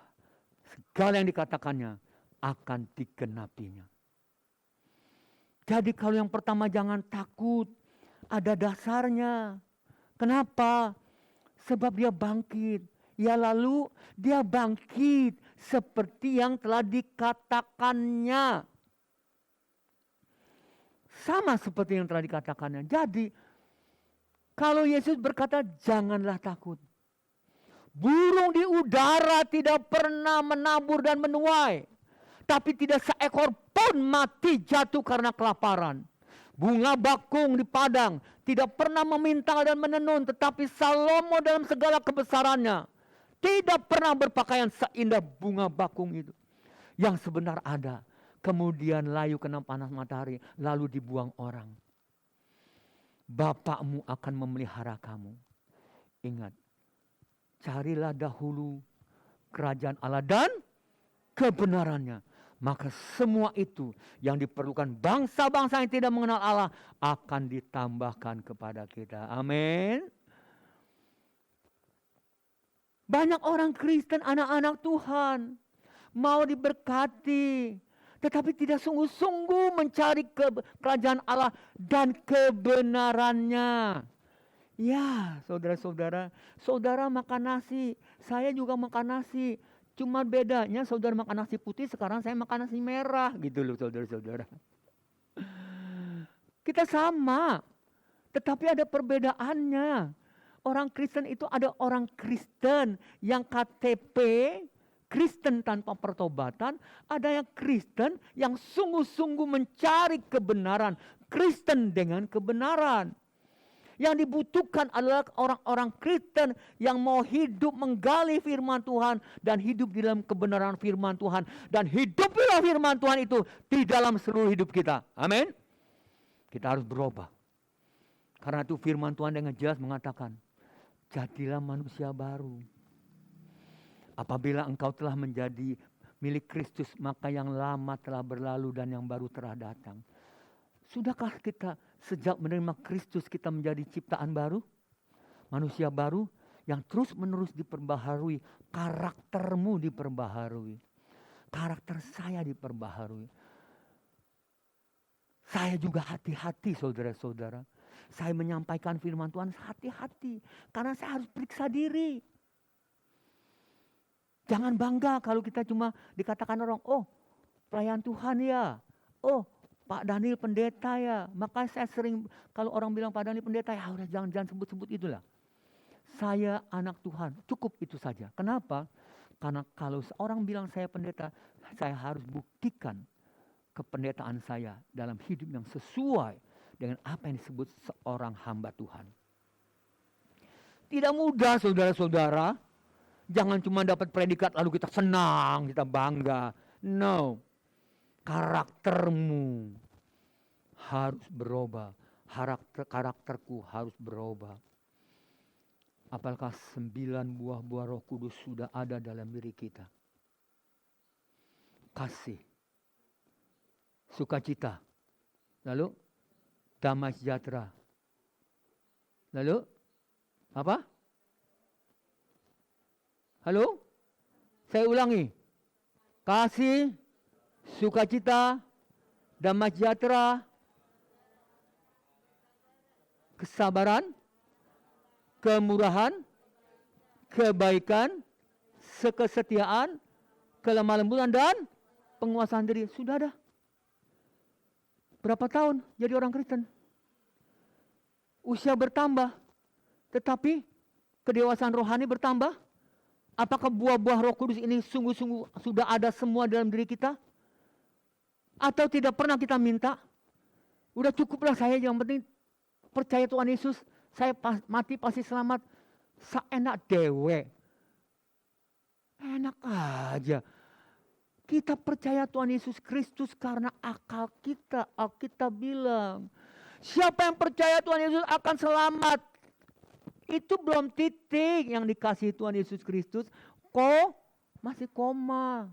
segala yang dikatakannya akan digenapinya. Jadi kalau yang pertama jangan takut, ada dasarnya. Kenapa? Sebab dia bangkit. Ya lalu dia bangkit seperti yang telah dikatakannya. Sama seperti yang telah dikatakannya. Jadi kalau Yesus berkata janganlah takut. Burung di udara tidak pernah menabur dan menuai. Tapi tidak seekor pun mati jatuh karena kelaparan. Bunga bakung di padang tidak pernah memintal dan menenun. Tetapi Salomo dalam segala kebesarannya tidak pernah berpakaian seindah bunga bakung itu. Yang sebenar ada. Kemudian layu kena panas matahari. Lalu dibuang orang. Bapakmu akan memelihara kamu. Ingat. Carilah dahulu kerajaan Allah dan kebenarannya. Maka semua itu yang diperlukan bangsa-bangsa yang tidak mengenal Allah akan ditambahkan kepada kita. Amin. Banyak orang Kristen, anak-anak Tuhan mau diberkati, tetapi tidak sungguh-sungguh mencari kerajaan Allah dan kebenarannya. Ya, saudara-saudara, saudara makan nasi, saya juga makan nasi. Cuma bedanya saudara makan nasi putih, sekarang saya makan nasi merah. Gitu loh saudara-saudara. Kita sama, tetapi ada perbedaannya. Orang Kristen itu ada orang Kristen yang KTP, Kristen tanpa pertobatan. Ada yang Kristen yang sungguh-sungguh mencari kebenaran. Kristen dengan kebenaran. Yang dibutuhkan adalah orang-orang Kristen yang mau hidup menggali firman Tuhan dan hidup di dalam kebenaran firman Tuhan. Dan hiduplah firman Tuhan itu di dalam seluruh hidup kita. Amin. Kita harus berubah. Karena itu firman Tuhan dengan jelas mengatakan, jadilah manusia baru. Apabila engkau telah menjadi milik Kristus, maka yang lama telah berlalu dan yang baru telah datang. Sudahkah kita sejak menerima Kristus kita menjadi ciptaan baru? Manusia baru yang terus menerus diperbaharui. Karaktermu diperbaharui. Karakter saya diperbaharui. Saya juga hati-hati saudara-saudara. Saya menyampaikan firman Tuhan hati-hati. Karena saya harus periksa diri. Jangan bangga kalau kita cuma dikatakan orang, oh pelayan Tuhan ya. Oh Pak Daniel pendeta ya. Maka saya sering kalau orang bilang Pak Daniel pendeta ya udah jangan sebut-sebut itulah. Saya anak Tuhan, cukup itu saja. Kenapa? Karena kalau seorang bilang saya pendeta, saya harus buktikan kependetaan saya dalam hidup yang sesuai dengan apa yang disebut seorang hamba Tuhan. Tidak mudah saudara-saudara. Jangan cuma dapat predikat lalu kita senang, kita bangga. No. Karaktermu harus berubah. Karakterku harus berubah. Apakah 9 buah Roh Kudus sudah ada dalam diri kita? Kasih, sukacita, lalu damai sejahtera, lalu apa? Halo? Saya ulangi. Kasih, sukacita, damai sejahtera, kesabaran, kemurahan, kebaikan, kesetiaan, kelemah lembutan dan penguasaan diri. Sudah ada. Berapa tahun jadi orang Kristen? Usia bertambah, tetapi kedewasaan rohani bertambah. Apakah buah-buah Roh Kudus ini sungguh-sungguh sudah ada semua dalam diri kita? Atau tidak pernah kita minta? Udah cukuplah saya, yang penting percaya Tuhan Yesus, saya mati pasti selamat. Seenak dewe. Enak aja. Kita percaya Tuhan Yesus Kristus karena akal kita. Alkitab bilang, siapa yang percaya Tuhan Yesus akan selamat. Itu belum titik yang dikasih Tuhan Yesus Kristus. Masih koma.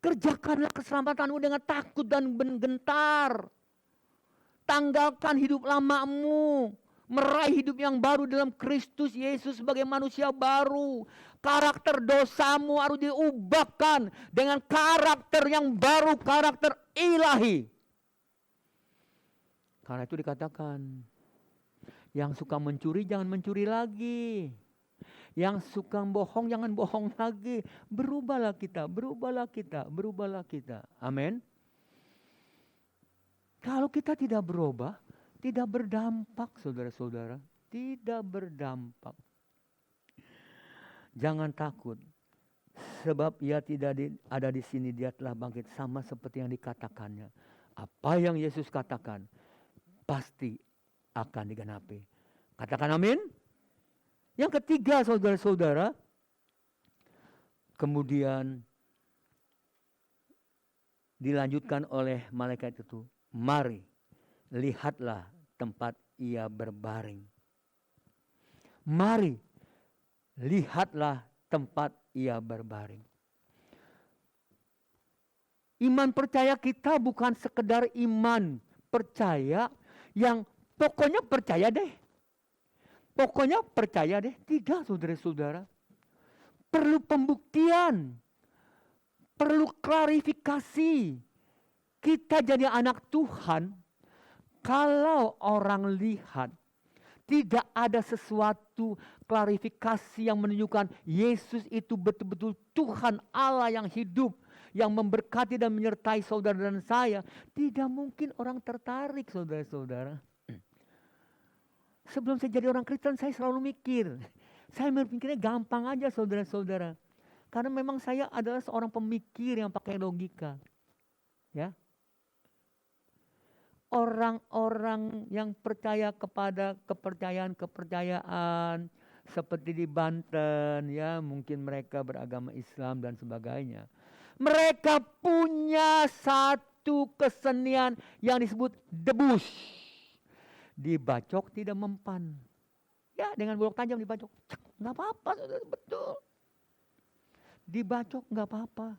Kerjakanlah keselamatanmu dengan takut dan gentar. Tanggalkan hidup lamamu. Meraih hidup yang baru dalam Kristus Yesus sebagai manusia baru. Karakter dosamu harus diubahkan dengan karakter yang baru, karakter ilahi. Karena itu dikatakan, yang suka mencuri jangan mencuri lagi. Yang suka bohong jangan bohong lagi. Berubahlah kita, berubahlah kita, berubahlah kita. Amin. Kalau kita tidak berubah, tidak berdampak, saudara-saudara. Tidak berdampak. Jangan takut. Sebab ia tidak ada di sini, dia telah bangkit sama seperti yang dikatakannya. Apa yang Yesus katakan, pasti akan digenapi. Katakan amin. Yang ketiga, saudara-saudara. Kemudian dilanjutkan oleh malaikat itu. Mari, lihatlah tempat ia berbaring. Mari, lihatlah tempat ia berbaring. Iman percaya kita bukan sekedar iman percaya yang pokoknya percaya deh. Pokoknya percaya deh. Tidak, saudara-saudara. Perlu pembuktian. Perlu klarifikasi. Kita jadi anak Tuhan, kalau orang lihat tidak ada sesuatu klarifikasi yang menunjukkan Yesus itu betul-betul Tuhan Allah yang hidup, yang memberkati dan menyertai saudara dan saya, tidak mungkin orang tertarik, saudara-saudara. Sebelum saya jadi orang Kristen, saya selalu mikir. Saya mikirnya gampang aja, saudara-saudara. Karena memang saya adalah seorang pemikir yang pakai logika. Ya. Orang-orang yang percaya kepada kepercayaan seperti di Banten, ya mungkin mereka beragama Islam dan sebagainya. Mereka punya satu kesenian yang disebut debus. Dibacok tidak mempan. Ya dengan golok tajam dibacok. Nggak apa-apa, betul. Dibacok nggak apa-apa.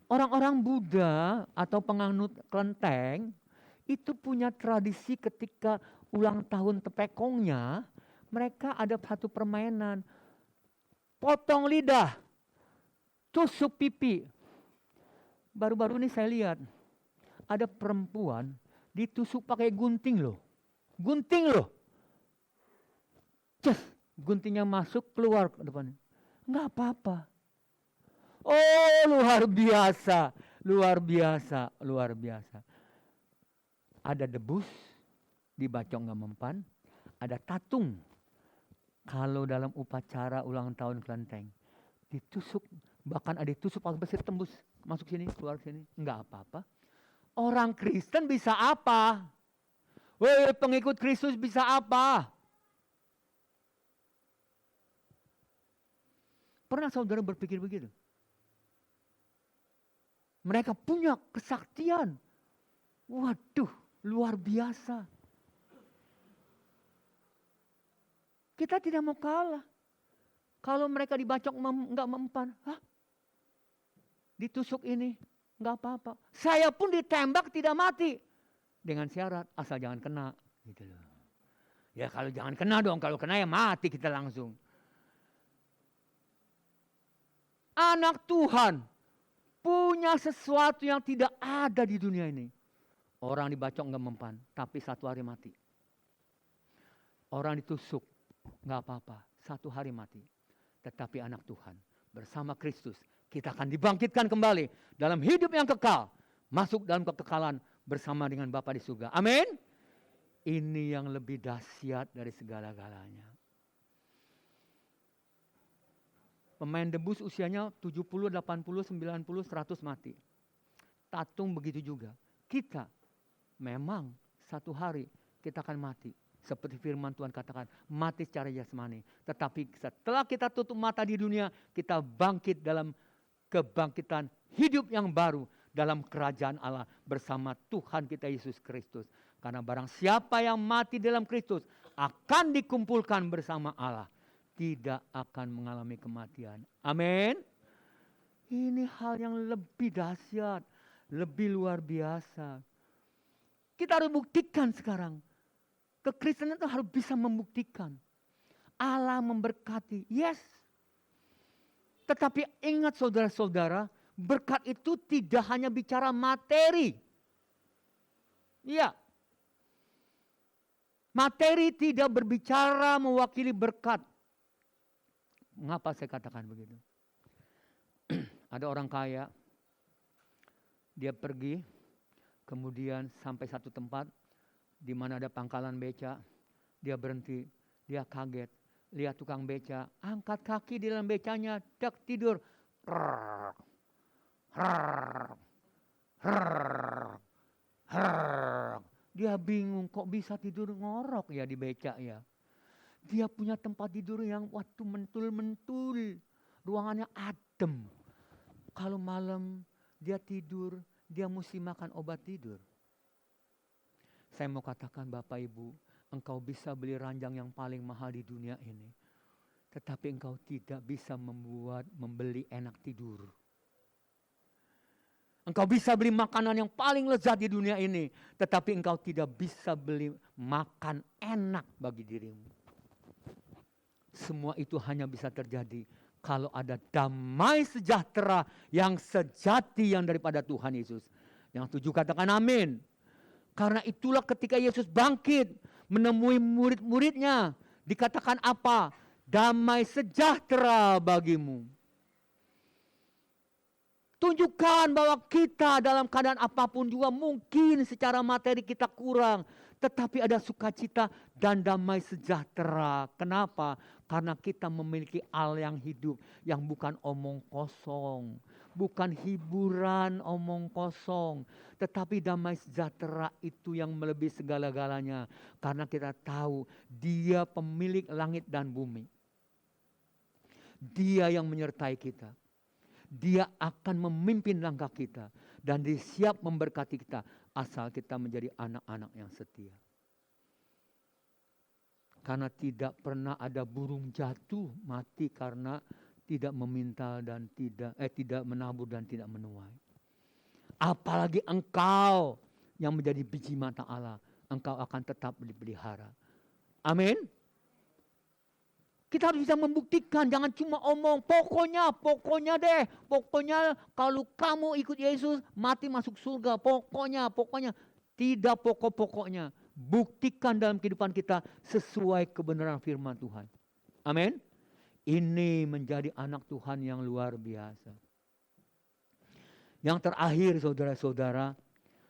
Orang-orang Buddha atau penganut kelenteng itu punya tradisi ketika ulang tahun tepekongnya, mereka ada satu permainan. Potong lidah, tusuk pipi. Baru-baru ini saya lihat, ada perempuan ditusuk pakai gunting loh. Gunting loh. Ces, guntingnya masuk keluar ke depan. Enggak apa-apa. Oh luar biasa, luar biasa, luar biasa. Ada debus, dibacok nggak mempan. Ada tatung, kalau dalam upacara ulang tahun kelenteng. Ditusuk, bahkan ada ditusuk pakai besi tembus. Masuk sini, keluar sini, nggak apa-apa. Orang Kristen bisa apa? Weh pengikut Kristus bisa apa? Pernah saudara berpikir begitu? Mereka punya kesaktian. Waduh, luar biasa. Kita tidak mau kalah. Kalau mereka dibacok enggak mempan, ditusuk ini, enggak apa-apa. Saya pun ditembak tidak mati. Dengan syarat, asal jangan kena. Gitu loh. Ya kalau jangan kena dong, kalau kena ya mati kita langsung. Anak Tuhan punya sesuatu yang tidak ada di dunia ini. Orang dibacok enggak mempan, tapi satu hari mati. Orang ditusuk, enggak apa-apa, satu hari mati. Tetapi anak Tuhan bersama Kristus, kita akan dibangkitkan kembali dalam hidup yang kekal. Masuk dalam kekekalan bersama dengan Bapa di surga. Amin. Ini yang lebih dahsyat dari segala-galanya. Pemain debus usianya 70, 80, 90, 100 mati. Tatung begitu juga. Kita memang satu hari kita akan mati. Seperti firman Tuhan katakan, mati secara jasmani. Tetapi setelah kita tutup mata di dunia, kita bangkit dalam kebangkitan hidup yang baru dalam kerajaan Allah bersama Tuhan kita Yesus Kristus. Karena barang siapa yang mati dalam Kristus akan dikumpulkan bersama Allah. Tidak akan mengalami kematian. Amin. Ini hal yang lebih dahsyat, lebih luar biasa. Kita harus buktikan sekarang. Kekristenan itu harus bisa membuktikan. Allah memberkati, yes. Tetapi ingat saudara-saudara, berkat itu tidak hanya bicara materi. Iya. Materi tidak berbicara mewakili berkat. Mengapa saya katakan begitu? Ada orang kaya, dia pergi, kemudian sampai satu tempat, di mana ada pangkalan beca, dia berhenti, dia kaget, lihat tukang beca, angkat kaki di dalam becanya, dak tidur, dia bingung kok bisa tidur ngorok ya di beca ya. Dia punya tempat tidur yang waktu mentul-mentul, ruangannya adem. Kalau malam dia tidur, dia mesti makan obat tidur. Saya mau katakan Bapak Ibu, engkau bisa beli ranjang yang paling mahal di dunia ini. Tetapi engkau tidak bisa membeli enak tidur. Engkau bisa beli makanan yang paling lezat di dunia ini. Tetapi engkau tidak bisa beli makan enak bagi dirimu. Semua itu hanya bisa terjadi kalau ada damai sejahtera yang sejati yang daripada Tuhan Yesus. Yang setuju katakan amin. Karena itulah ketika Yesus bangkit menemui murid-muridnya. Dikatakan apa? Damai sejahtera bagimu. Tunjukkan bahwa kita dalam keadaan apapun juga mungkin secara materi kita kurang. Tetapi ada sukacita dan damai sejahtera. Kenapa? Karena kita memiliki Allah yang hidup. Yang bukan omong kosong. Bukan hiburan omong kosong. Tetapi damai sejahtera itu yang melebihi segala-galanya. Karena kita tahu Dia pemilik langit dan bumi. Dia yang menyertai kita. Dia akan memimpin langkah kita. Dan Dia siap memberkati kita. Asal kita menjadi anak-anak yang setia. Karena tidak pernah ada burung jatuh mati karena tidak meminta dan tidak menabur dan tidak menuai. Apalagi engkau yang menjadi biji mata Allah, engkau akan tetap dipelihara. Amin. Kita harus bisa membuktikan, jangan cuma omong, pokoknya kalau kamu ikut Yesus mati masuk surga, pokoknya. Tidak pokok-pokoknya. Buktikan dalam kehidupan kita sesuai kebenaran firman Tuhan. Amin. Ini menjadi anak Tuhan yang luar biasa. Yang terakhir saudara-saudara,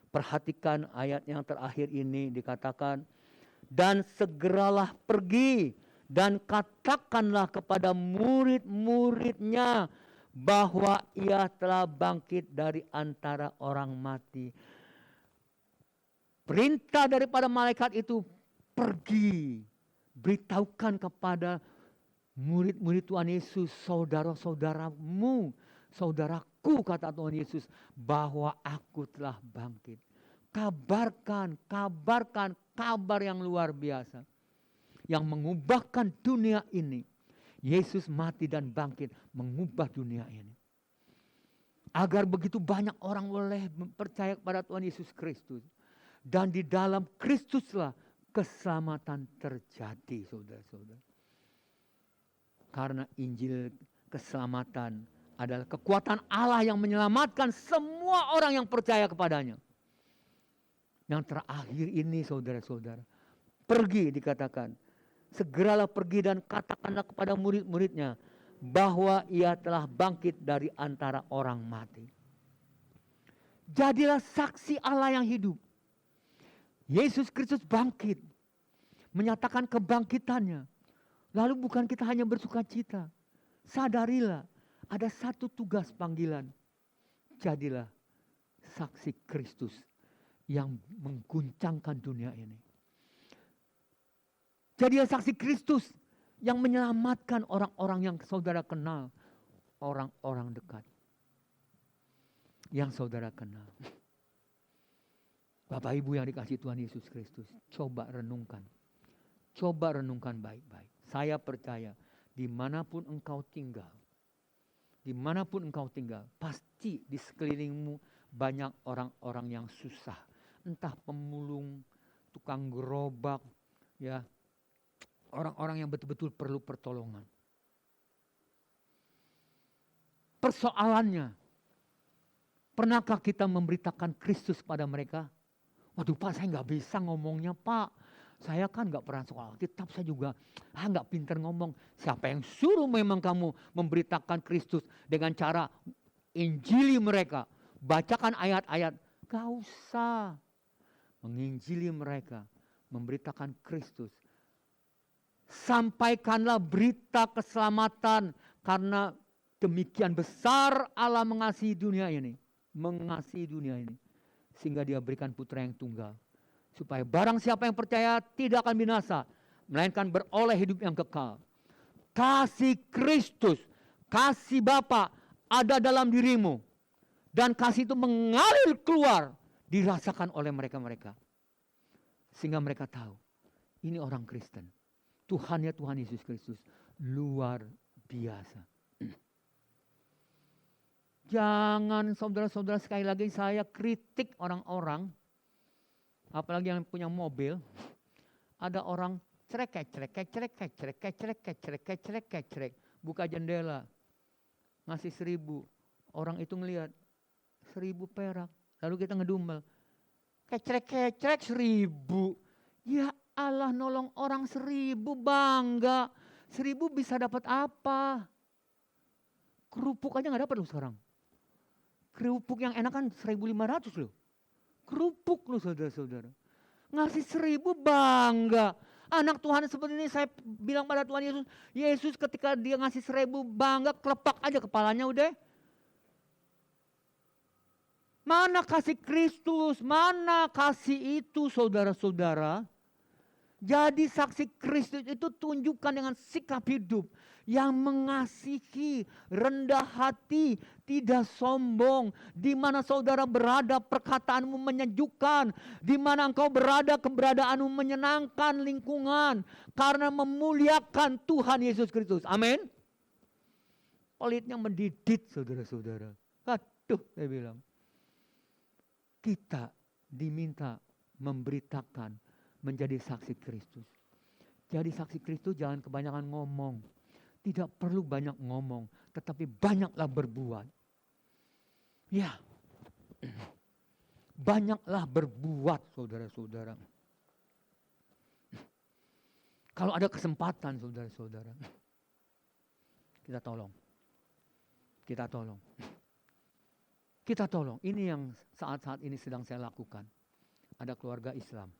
perhatikan ayat yang terakhir ini dikatakan, dan segeralah pergi dan katakanlah kepada murid-muridnya bahwa ia telah bangkit dari antara orang mati. Perintah daripada malaikat itu, pergi, beritahukan kepada murid-murid Tuhan Yesus, saudara-saudaramu, saudaraku kata Tuhan Yesus, bahwa aku telah bangkit. Kabarkan kabar yang luar biasa. Yang mengubahkan dunia ini. Yesus mati dan bangkit mengubah dunia ini. Agar begitu banyak orang boleh percaya kepada Tuhan Yesus Kristus. Dan di dalam Kristuslah keselamatan terjadi, saudara-saudara. Karena Injil keselamatan adalah kekuatan Allah yang menyelamatkan semua orang yang percaya kepadanya. Yang terakhir ini saudara-saudara, pergi dikatakan. Segeralah pergi dan katakanlah kepada murid-muridnya bahwa ia telah bangkit dari antara orang mati. Jadilah saksi Allah yang hidup. Yesus Kristus bangkit, menyatakan kebangkitannya. Lalu bukan kita hanya bersuka cita. Sadarilah ada satu tugas panggilan. Jadilah saksi Kristus yang mengguncangkan dunia ini. Jadi saksi Kristus yang menyelamatkan orang-orang yang saudara kenal. Orang-orang dekat yang saudara kenal. Bapak Ibu yang dikasihi Tuhan Yesus Kristus, coba renungkan. Coba renungkan baik-baik. Saya percaya dimanapun engkau tinggal, pasti di sekelilingmu banyak orang-orang yang susah. Entah pemulung, tukang gerobak, ya, orang-orang yang betul-betul perlu pertolongan. Persoalannya, pernahkah kita memberitakan Kristus pada mereka? Waduh Pak, saya nggak bisa ngomongnya Pak. Saya kan nggak pernah sekolah Alkitab, saya juga nggak pintar ngomong. Siapa yang suruh memang kamu memberitakan Kristus dengan cara injili mereka? Bacakan ayat-ayat. Gak usah. Menginjili mereka, memberitakan Kristus. Sampaikanlah berita keselamatan karena demikian besar Allah mengasihi dunia ini. Sehingga dia berikan putra yang tunggal. Supaya barang siapa yang percaya tidak akan binasa. Melainkan beroleh hidup yang kekal. Kasih Kristus, kasih Bapa ada dalam dirimu. Dan kasih itu mengalir keluar. Dirasakan oleh mereka-mereka. Sehingga mereka tahu. Ini orang Kristen. Tuhannya Tuhan Yesus Kristus. Luar biasa. Jangan saudara-saudara, sekali lagi saya kritik orang-orang, apalagi yang punya mobil, ada orang cerek, buka jendela, ngasih 1.000, orang itu ngelihat 1.000 perak, lalu kita ngedumel, kecrek 1.000, ya Allah nolong orang 1.000 bangga, 1.000 bisa dapat apa? Kerupuk aja nggak dapat loh sekarang. Kerupuk yang enak kan 1.500 loh. Kerupuk loh saudara-saudara. Ngasih 1.000 bangga. Anak Tuhan seperti ini saya bilang pada Tuhan Yesus. Yesus ketika dia ngasih 1.000 bangga, kelepak aja kepalanya udah. Mana kasih Kristus, mana kasih itu saudara-saudara. Jadi saksi Kristus itu tunjukkan dengan sikap hidup yang mengasihi, rendah hati, tidak sombong. Di mana saudara berada perkataanmu menyejukkan, di mana engkau berada keberadaanmu menyenangkan lingkungan karena memuliakan Tuhan Yesus Kristus. Amin. Pelitnya mendidit saudara-saudara. Aduh, saya bilang. Kita diminta memberitakan menjadi saksi Kristus. Jadi saksi Kristus jangan kebanyakan ngomong. Tidak perlu banyak ngomong, tetapi banyaklah berbuat. Ya, banyaklah berbuat saudara-saudara. Kalau ada kesempatan saudara-saudara, kita tolong. Kita tolong. Ini yang saat-saat ini sedang saya lakukan. Ada keluarga Islam.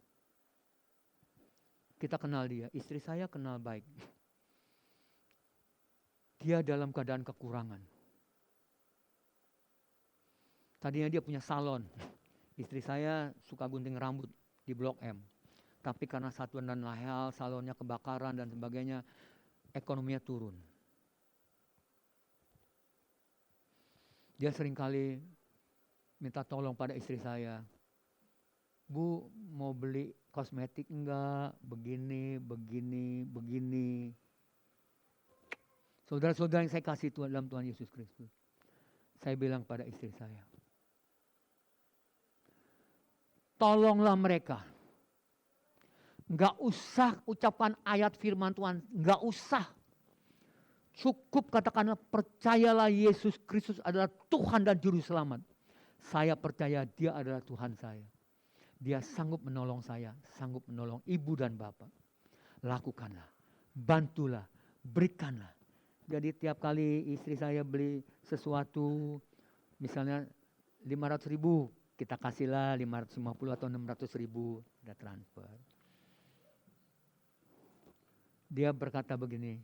Kita kenal dia, istri saya kenal baik. Dia dalam keadaan kekurangan. Tadinya dia punya salon. Istri saya suka gunting rambut di Blok M. Tapi karena satu dan lain hal, salonnya kebakaran dan sebagainya, ekonominya turun. Dia seringkali minta tolong pada istri saya. Bu, mau beli kosmetik enggak? Begini. Saudara-saudara yang saya kasih Tuhan dalam Tuhan Yesus Kristus. Saya bilang pada istri saya. Tolonglah mereka. Enggak usah ucapan ayat firman Tuhan. Enggak usah. Cukup katakanlah percayalah Yesus Kristus adalah Tuhan dan Juru Selamat. Saya percaya dia adalah Tuhan saya. Dia sanggup menolong saya, sanggup menolong ibu dan bapak. Lakukanlah, bantulah, berikanlah. Jadi tiap kali istri saya beli sesuatu, misalnya 500.000, kita kasihlah 550 atau 600.000, kita transfer. Dia berkata begini,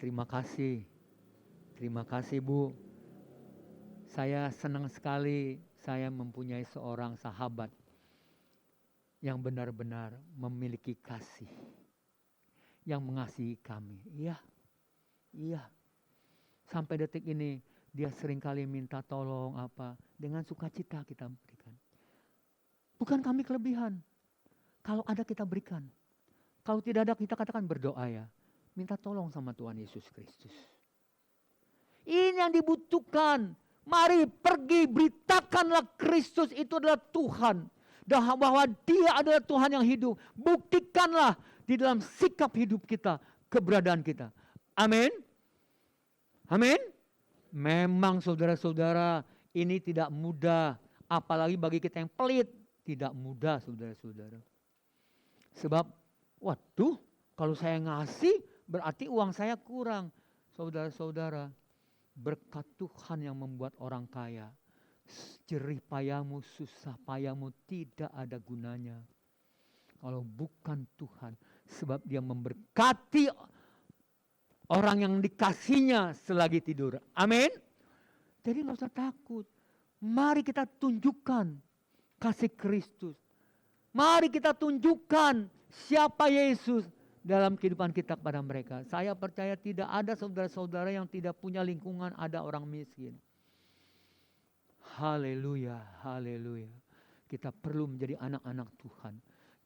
terima kasih Bu. Saya senang sekali saya mempunyai seorang sahabat yang benar-benar memiliki kasih, yang mengasihi kami. Iya, iya. Sampai detik ini dia seringkali minta tolong apa. Dengan sukacita kita berikan. Bukan kami kelebihan. Kalau ada kita berikan. Kalau tidak ada kita katakan berdoa ya. Minta tolong sama Tuhan Yesus Kristus. Ini yang dibutuhkan. Mari pergi beritakanlah Kristus itu adalah Tuhan. Dan bahwa dia adalah Tuhan yang hidup. Buktikanlah di dalam sikap hidup kita. Keberadaan kita. Amin. Amin. Memang saudara-saudara ini tidak mudah. Apalagi bagi kita yang pelit. Tidak mudah saudara-saudara. Sebab waduh kalau saya ngasih berarti uang saya kurang. Saudara-saudara, berkat Tuhan yang membuat orang kaya. Jerih payamu, susah payamu tidak ada gunanya. Kalau bukan Tuhan. Sebab dia memberkati orang yang dikasihnya selagi tidur. Amin. Jadi gak usah takut. Mari kita tunjukkan kasih Kristus. Mari kita tunjukkan siapa Yesus dalam kehidupan kita kepada mereka. Saya percaya tidak ada saudara-saudara yang tidak punya lingkungan, ada orang miskin. Haleluya, haleluya. Kita perlu menjadi anak-anak Tuhan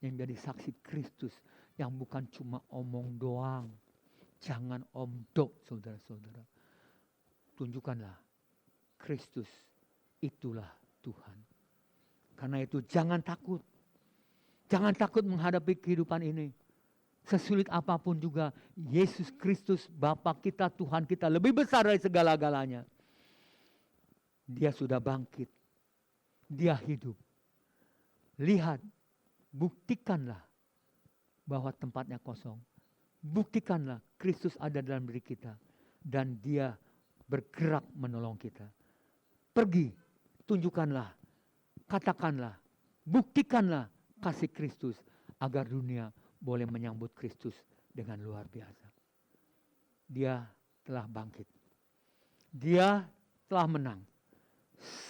yang menjadi saksi Kristus yang bukan cuma omong doang. Jangan omdok saudara-saudara. Tunjukkanlah Kristus itulah Tuhan. Karena itu jangan takut. Jangan takut menghadapi kehidupan ini. Sesulit apapun juga, Yesus Kristus Bapa kita, Tuhan kita lebih besar dari segala-galanya. Dia sudah bangkit. Dia hidup. Lihat, buktikanlah bahwa tempatnya kosong. Buktikanlah Kristus ada dalam diri kita. Dan dia bergerak menolong kita. Pergi, tunjukkanlah, katakanlah, buktikanlah kasih Kristus agar dunia boleh menyambut Kristus dengan luar biasa. Dia telah bangkit. Dia telah menang.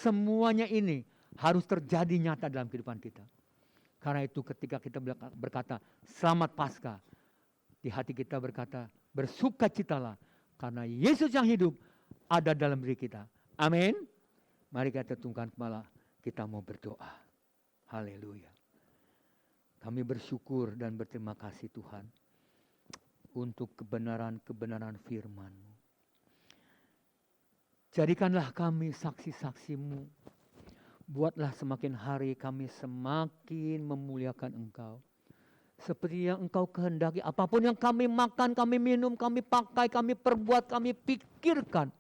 Semuanya ini harus terjadi nyata dalam kehidupan kita. Karena itu ketika kita berkata selamat Paskah, di hati kita berkata bersukacitalah karena Yesus yang hidup ada dalam diri kita. Amin. Mari kita tundukkan kepala, kita mau berdoa. Haleluya. Kami bersyukur dan berterima kasih Tuhan untuk kebenaran-kebenaran firman-Mu. Jadikanlah kami saksi-saksi-Mu. Buatlah semakin hari kami semakin memuliakan Engkau. Seperti yang Engkau kehendaki, apapun yang kami makan, kami minum, kami pakai, kami perbuat, kami pikirkan.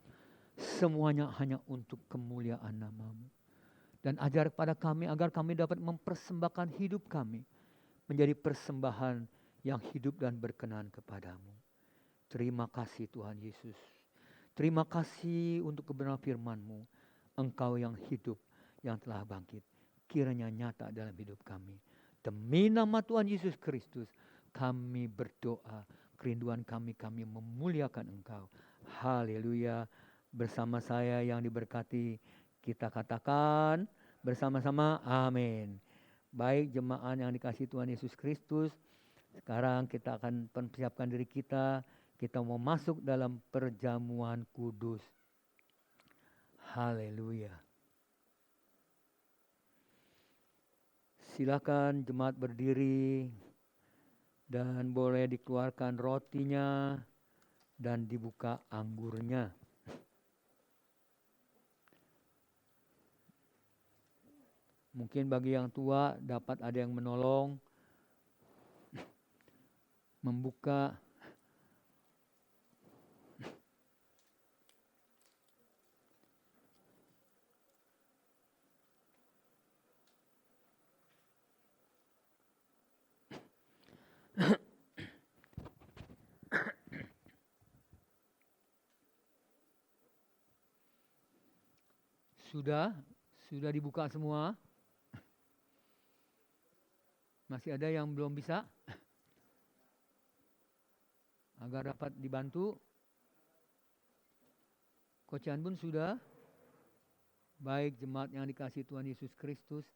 Semuanya hanya untuk kemuliaan nama-Mu. Dan ajar kepada kami agar kami dapat mempersembahkan hidup kami menjadi persembahan yang hidup dan berkenan kepadamu. Terima kasih Tuhan Yesus. Terima kasih untuk kebenaran firman-Mu. Engkau yang hidup, yang telah bangkit. Kiranya nyata dalam hidup kami. Demi nama Tuhan Yesus Kristus, kami berdoa. Kerinduan kami memuliakan Engkau. Haleluya. Bersama saya yang diberkati, kita katakan bersama-sama amin. Baik jemaat yang dikasihi Tuhan Yesus Kristus, sekarang kita akan persiapkan diri kita. Kita mau masuk dalam perjamuan kudus. Haleluya. Silakan jemaat berdiri dan boleh dikeluarkan rotinya dan dibuka anggurnya. Mungkin bagi yang tua dapat ada yang menolong membuka. Sudah dibuka semua? Masih ada yang belum bisa? Agar dapat dibantu. Kocan pun sudah. Baik jemaat yang dikasihi Tuhan Yesus Kristus.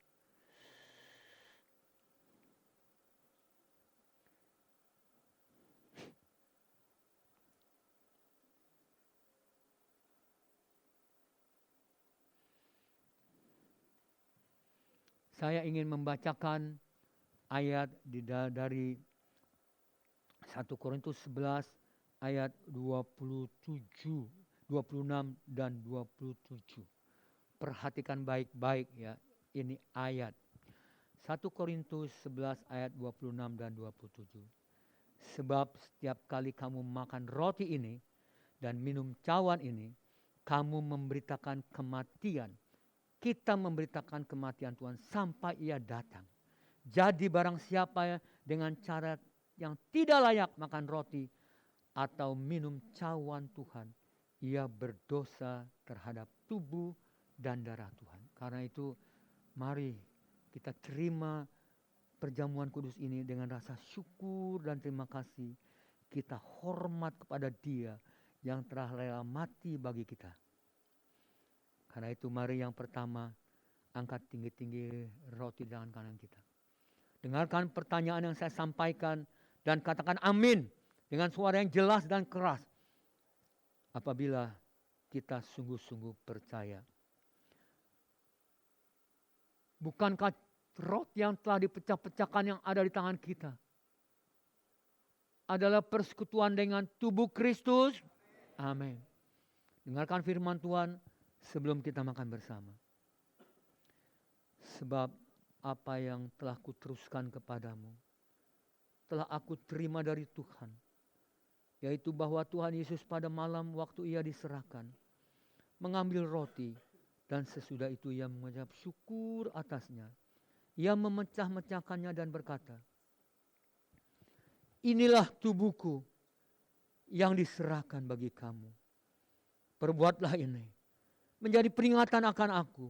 Saya ingin membacakan ayat dari 1 Korintus 11 ayat 27, 26 dan 27. Perhatikan baik-baik ya, ini ayat. 1 Korintus 11 ayat 26 dan 27. Sebab setiap kali kamu makan roti ini dan minum cawan ini, kamu memberitakan kematian. Kita memberitakan kematian Tuhan sampai Ia datang. Jadi barang siapa dengan cara yang tidak layak makan roti atau minum cawan Tuhan, ia berdosa terhadap tubuh dan darah Tuhan. Karena itu mari kita terima perjamuan kudus ini dengan rasa syukur dan terima kasih. Kita hormat kepada Dia yang telah rela mati bagi kita. Karena itu mari yang pertama, angkat tinggi-tinggi roti di tangan kanan kita. Dengarkan pertanyaan yang saya sampaikan dan katakan amin dengan suara yang jelas dan keras. Apabila kita sungguh-sungguh percaya. Bukankah roti yang telah dipecah-pecahkan yang ada di tangan kita adalah persekutuan dengan tubuh Kristus? Amin. Dengarkan firman Tuhan sebelum kita makan bersama. Sebab apa yang telah kuteruskan kepadamu telah aku terima dari Tuhan, yaitu bahwa Tuhan Yesus pada malam waktu Ia diserahkan mengambil roti, dan sesudah itu Ia mengucap syukur atasnya. Ia memecah-mecahkannya dan berkata, inilah tubuhku yang diserahkan bagi kamu. Perbuatlah ini menjadi peringatan akan aku.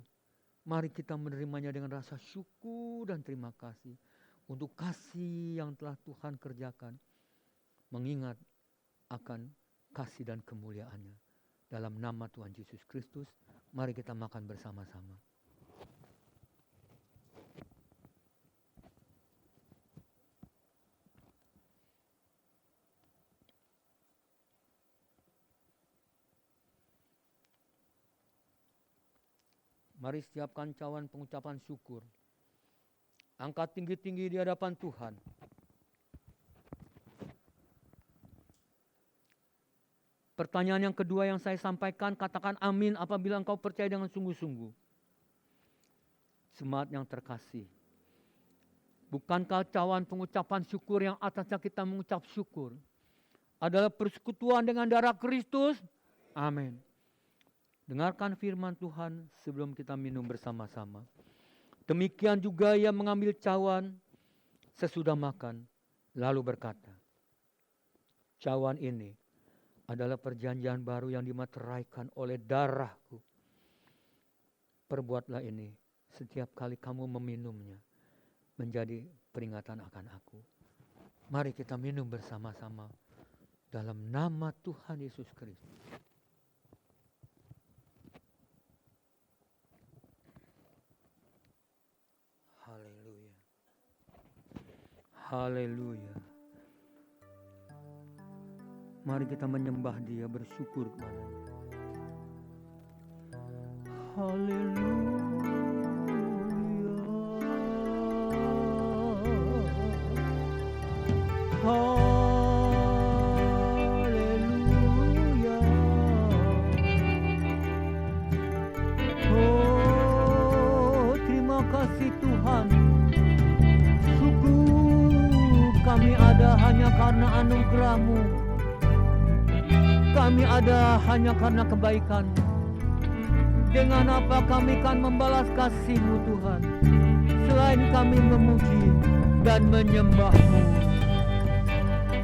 Mari kita menerimanya dengan rasa syukur dan terima kasih untuk kasih yang telah Tuhan kerjakan, mengingat akan kasih dan kemuliaannya. Dalam nama Tuhan Yesus Kristus, mari kita makan bersama-sama. Mari siapkan cawan pengucapan syukur. Angkat tinggi-tinggi di hadapan Tuhan. Pertanyaan yang kedua yang saya sampaikan, katakan amin apabila engkau percaya dengan sungguh-sungguh. Jemaat yang terkasih, bukankah cawan pengucapan syukur yang atasnya kita mengucap syukur adalah persekutuan dengan darah Kristus? Amin. Dengarkan firman Tuhan sebelum kita minum bersama-sama. Demikian juga Ia mengambil cawan sesudah makan, lalu berkata, cawan ini adalah perjanjian baru yang dimateraikan oleh darahku. Perbuatlah ini setiap kali kamu meminumnya, menjadi peringatan akan aku. Mari kita minum bersama-sama dalam nama Tuhan Yesus Kristus. Haleluya. Haleluya. Mari kita menyembah Dia, bersyukur kepada-Nya. Haleluya. Haleluya. Oh, terima kasih Tuhan. Syukur kami ada hanya karena anugerah-Mu. Kami ada hanya karena kebaikan. Dengan apa kami kan membalas kasih-Mu Tuhan, selain kami memuji dan menyembah-Mu.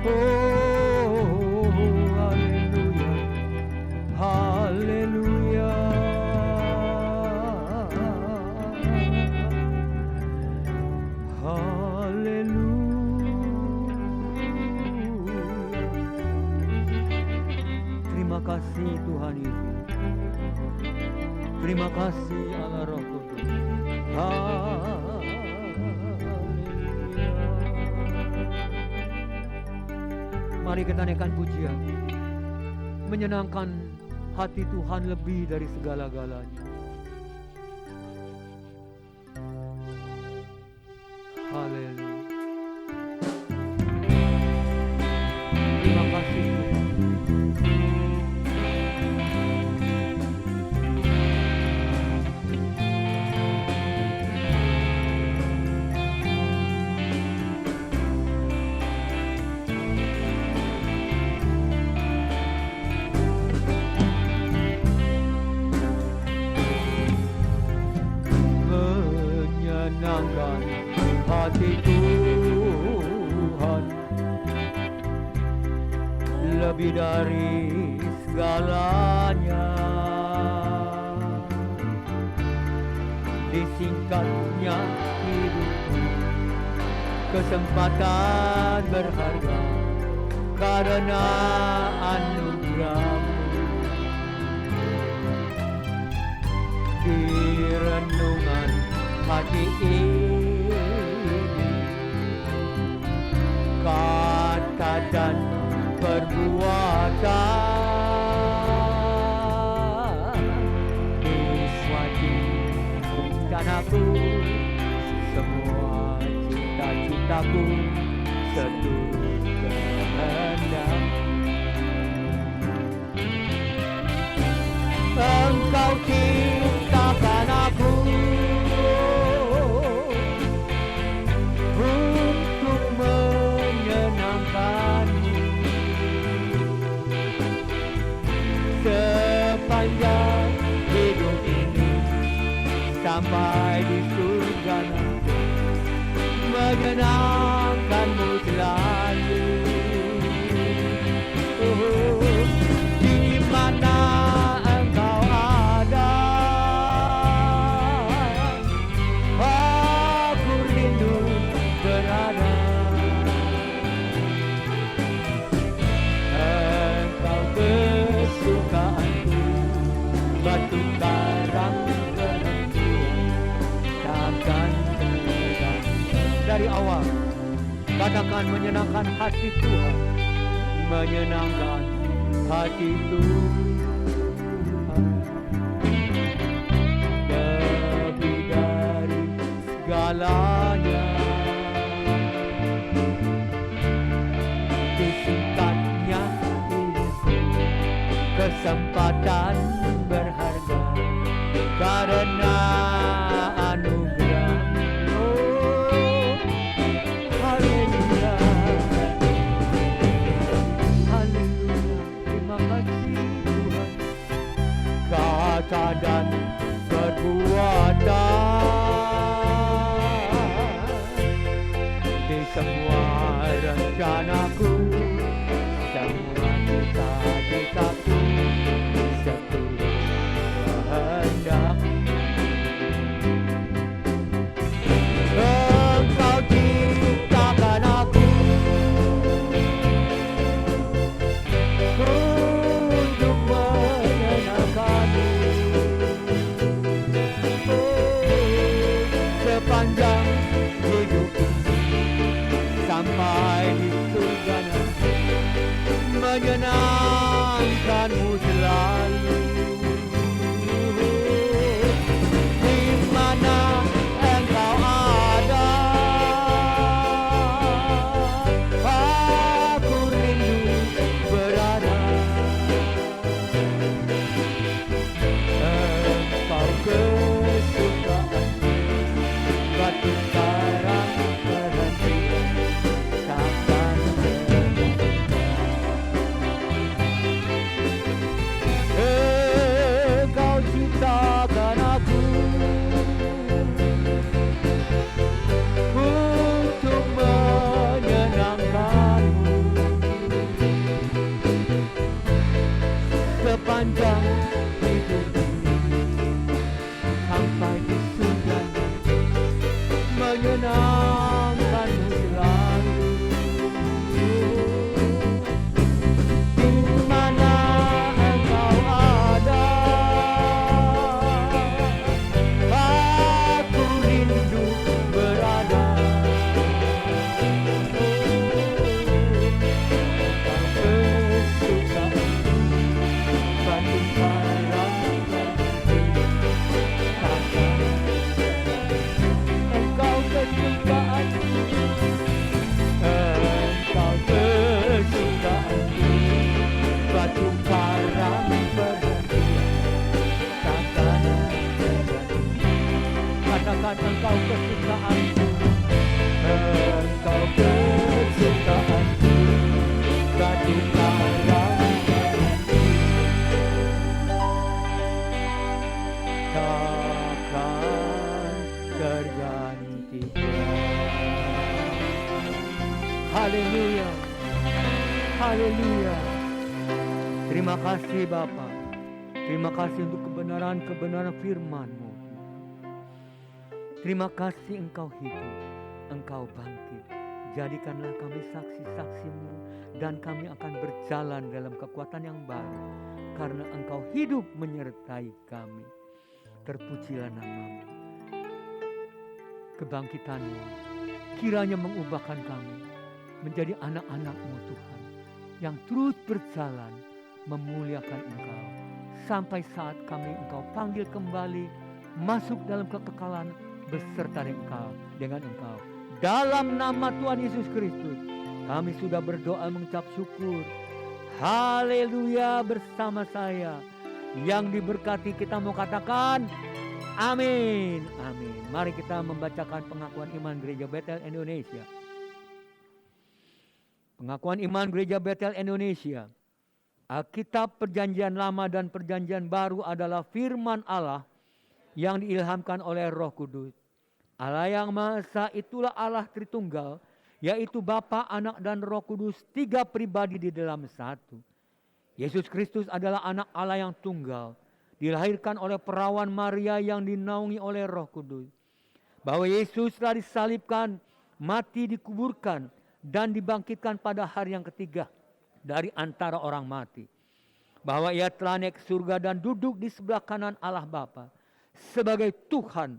Oh, haleluya, haleluya. Terima kasih Tuhan Yesus. Terima kasih Allah Roh Kudus. Haleluya. Mari kita naikkan pujian, menyenangkan hati Tuhan lebih dari segala-galanya. lebih dari segalanya. Disingkatnya hidupku, kesempatan berharga karena anugerah-Mu. Di renungan hati ini, kata dan perbuatan diswajibkan aku, semua cita-citaku seturut kehendak. Engkau ciptakan aku untuk menyenangkan-Mu. Sepanjang hidup ini sampai di surga nanti, menyenangkan-Mu selalu. Di mana Engkau ada, aku rindu berada. Engkau kesukaanku, batu karang penentu, takkan tergantung. Dari awal katakan menyenangkan hati Tuhan, menyenangkan hati Tuhan. Lebih dari segalanya, disingkatnya hidupku, kesempatan berharga karena anugerah-Mu. Haleluya, haleluya, terima kasih Tuhan. Kata dan perbuatan di semua rencanaku, semua cita-citaku seturut kehendak. Engkau ciptakan aku untuk menyenangkan-Mu. Sepanjang hidup sampai di surga nanti, menyenangkan-Mu selalu. Di mana Engkau ada, aku rindu berada. Engkau kesukaanku, batu karang penentu, takkan tergantung. Engkau ciptakan aku untuk menyenangkan-Mu. Sepanjang hidup ini sampai di surga nanti, menyenangkan-Mu selalu. Di mana Engkau ada, aku rindu berada. Engkau kesukaanku, batu karang penentu, takkan Engkau kesukaanku, Engkau kesukaanku, batu karang penentu, takkan tergantung. Katakan Engkau kesukaanku, Engkau kesukaanku, batu karang penentu, takkan tergantikan. Haleluya, haleluya, Terima kasih Bapa. Terima kasih untuk kebenaran-kebenaran firman-Mu. Terima kasih Engkau hidup, Engkau bangkit. Jadikanlah kami saksi-saksi-Mu dan kami akan berjalan dalam kekuatan yang baru. Karena Engkau hidup menyertai kami. Terpujilah nama-Mu. Kebangkitan-Mu kiranya mengubahkan kami menjadi anak-anak-Mu Tuhan. Yang terus berjalan memuliakan Engkau. Sampai saat kami Engkau panggil kembali masuk dalam kekekalan beserta dengan Engkau. Dalam nama Tuhan Yesus Kristus kami sudah berdoa mengucap syukur. Haleluya bersama saya. Yang diberkati kita mau katakan amin. Amin. Mari kita membacakan pengakuan iman Gereja Betel Indonesia. Pengakuan iman Gereja Betel Indonesia. Alkitab Perjanjian Lama dan Perjanjian Baru adalah firman Allah yang diilhamkan oleh Roh Kudus. Allah yang Maha Esa itulah Allah Tritunggal, yaitu Bapa, Anak, dan Roh Kudus, 3 pribadi di dalam satu. Yesus Kristus adalah anak Allah yang tunggal, dilahirkan oleh perawan Maria yang dinaungi oleh Roh Kudus. Bahwa Yesus telah disalibkan, mati, dikuburkan, dan dibangkitkan pada hari yang ketiga dari antara orang mati. Bahwa ia telah naik ke surga dan duduk di sebelah kanan Allah Bapa sebagai Tuhan,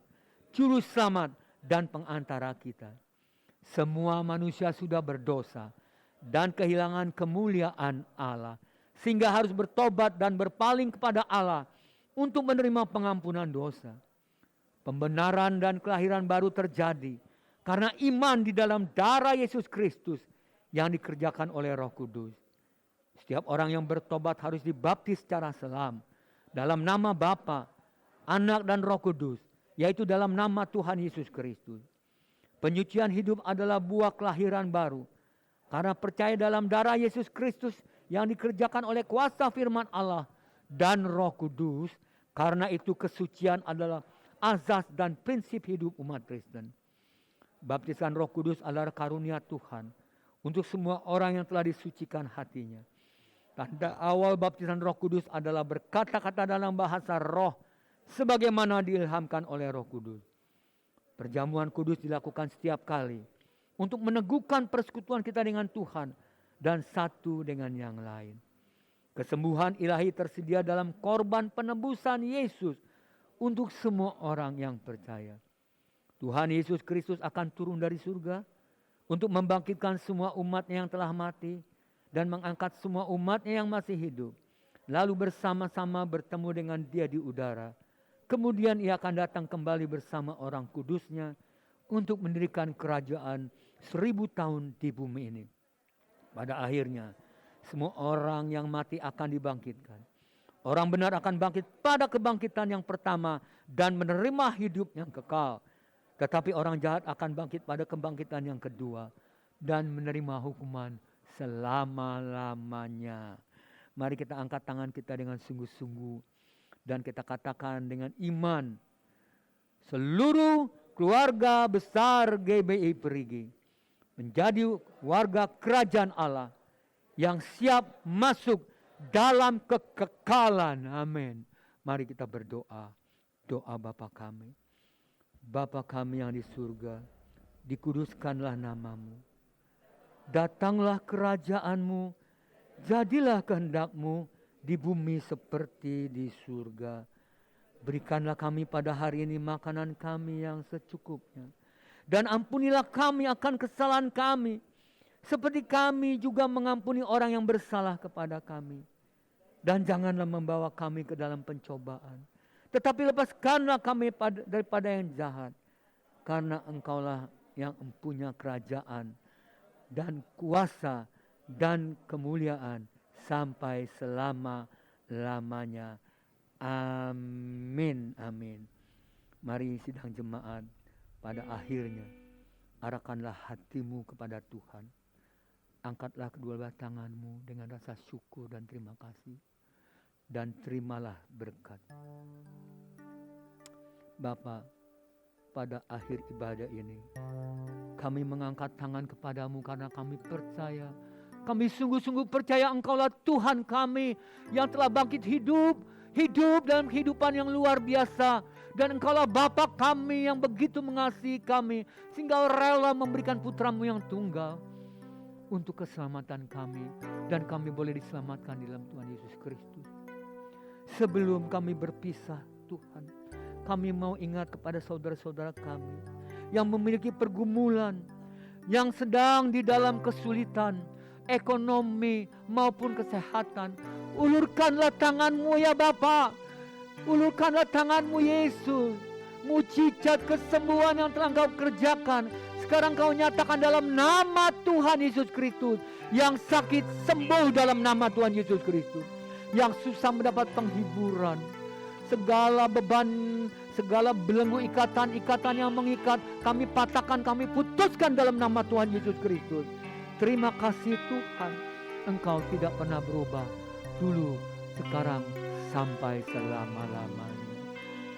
Juru Selamat, dan pengantara kita. Semua manusia sudah berdosa dan kehilangan kemuliaan Allah, sehingga harus bertobat dan berpaling kepada Allah untuk menerima pengampunan dosa. Pembenaran dan kelahiran baru terjadi karena iman di dalam darah Yesus Kristus yang dikerjakan oleh Roh Kudus. Setiap orang yang bertobat harus dibaptis secara selam dalam nama Bapa, Anak, dan Roh Kudus, yaitu dalam nama Tuhan Yesus Kristus. Penyucian hidup adalah buah kelahiran baru karena percaya dalam darah Yesus Kristus yang dikerjakan oleh kuasa firman Allah dan Roh Kudus. Karena itu kesucian adalah azas dan prinsip hidup umat Kristen. Baptisan Roh Kudus adalah karunia Tuhan untuk semua orang yang telah disucikan hatinya. Tanda awal baptisan Roh Kudus adalah berkata-kata dalam bahasa roh sebagaimana diilhamkan oleh Roh Kudus. Perjamuan kudus dilakukan setiap kali untuk meneguhkan persekutuan kita dengan Tuhan dan satu dengan yang lain. Kesembuhan ilahi tersedia dalam korban penebusan Yesus untuk semua orang yang percaya. Tuhan Yesus Kristus akan turun dari surga untuk membangkitkan semua umatnya yang telah mati dan mengangkat semua umatnya yang masih hidup. Lalu bersama-sama bertemu dengan Dia di udara. Kemudian Ia akan datang kembali bersama orang kudusnya untuk mendirikan kerajaan 1000 tahun di bumi ini. Pada akhirnya semua orang yang mati akan dibangkitkan. Orang benar akan bangkit pada kebangkitan yang pertama dan menerima hidup yang kekal. Tetapi orang jahat akan bangkit pada kebangkitan yang kedua dan menerima hukuman selama-lamanya. Mari kita angkat tangan kita dengan sungguh-sungguh dan kita katakan dengan iman. Seluruh keluarga besar GBI Perigi menjadi warga kerajaan Allah yang siap masuk dalam kekekalan. Amin. Mari kita berdoa. Doa Bapa kami. Bapa kami yang di surga, dikuduskanlah nama-Mu. Datanglah kerajaan-Mu, jadilah kehendak-Mu di bumi seperti di surga. Berikanlah kami pada hari ini makanan kami yang secukupnya. Dan ampunilah kami akan kesalahan kami, seperti kami juga mengampuni orang yang bersalah kepada kami. Dan janganlah membawa kami ke dalam pencobaan, tetapi lepaskanlah kami daripada yang jahat. Karena Engkaulah yang mempunyai kerajaan dan kuasa dan kemuliaan sampai selama-lamanya. Amin. Amin. Mari sidang jemaat, pada akhirnya arahkanlah hatimu kepada Tuhan. Angkatlah kedua belah tanganmu dengan rasa syukur dan terima kasih. Dan terimalah berkat. Bapa, pada akhir ibadah ini kami mengangkat tangan kepadamu karena kami percaya Kami sungguh-sungguh percaya Engkaulah Tuhan kami yang telah bangkit hidup dalam kehidupan yang luar biasa. Dan Engkaulah Bapa kami yang begitu mengasihi kami, sehingga rela memberikan putra-Mu yang tunggal untuk keselamatan kami. Dan kami boleh diselamatkan di dalam Tuhan Yesus Kristus. Sebelum kami berpisah Tuhan, kami mau ingat kepada saudara-saudara kami yang memiliki pergumulan, yang sedang di dalam kesulitan ekonomi maupun kesehatan. Ulurkanlah tangan-Mu ya Bapa. Ulurkanlah tangan-Mu Yesus. Mujizat kesembuhan yang telah Engkau kerjakan, sekarang Kau nyatakan dalam nama Tuhan Yesus Kristus. Yang sakit sembuh dalam nama Tuhan Yesus Kristus. Yang susah mendapat penghiburan. Segala beban, segala belenggu ikatan-ikatan yang mengikat, kami patahkan, kami putuskan dalam nama Tuhan Yesus Kristus. Terima kasih Tuhan, Engkau tidak pernah berubah, dulu, sekarang, sampai selama-lamanya.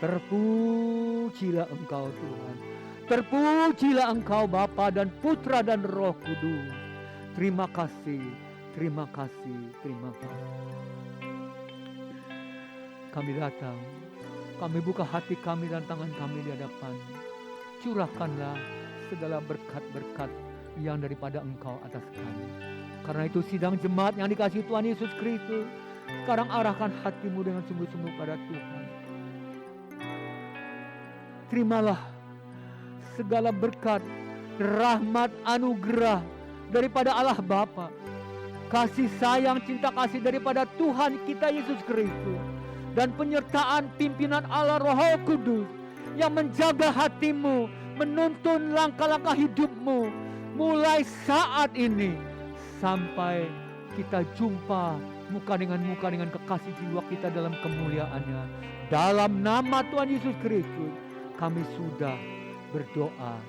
Terpujilah Engkau Tuhan. Terpujilah Engkau Bapa dan Putra dan Roh Kudus. Terima kasih, terima kasih, terima kasih. Kami datang, kami buka hati kami dan tangan kami di hadapan. Curahkanlah segala berkat-berkat yang daripada Engkau atas kami. Karena itu sidang jemaat yang dikasihi Tuhan Yesus Kristus, sekarang arahkan hatimu dengan sungguh-sungguh pada Tuhan. Terimalah segala berkat, rahmat, anugerah daripada Allah Bapa, kasih sayang, cinta kasih daripada Tuhan kita Yesus Kristus, dan penyertaan pimpinan Allah Roh Kudus yang menjaga hatimu, menuntun langkah-langkah hidupmu mulai saat ini sampai kita jumpa muka dengan kekasih jiwa kita dalam kemuliaannya. Dalam nama Tuhan Yesus Kristus kami sudah berdoa,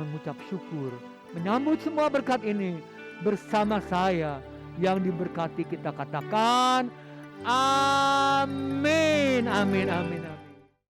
mengucap syukur, menyambut semua berkat ini bersama saya yang diberkati. Kita katakan amin, amin, amin, amin.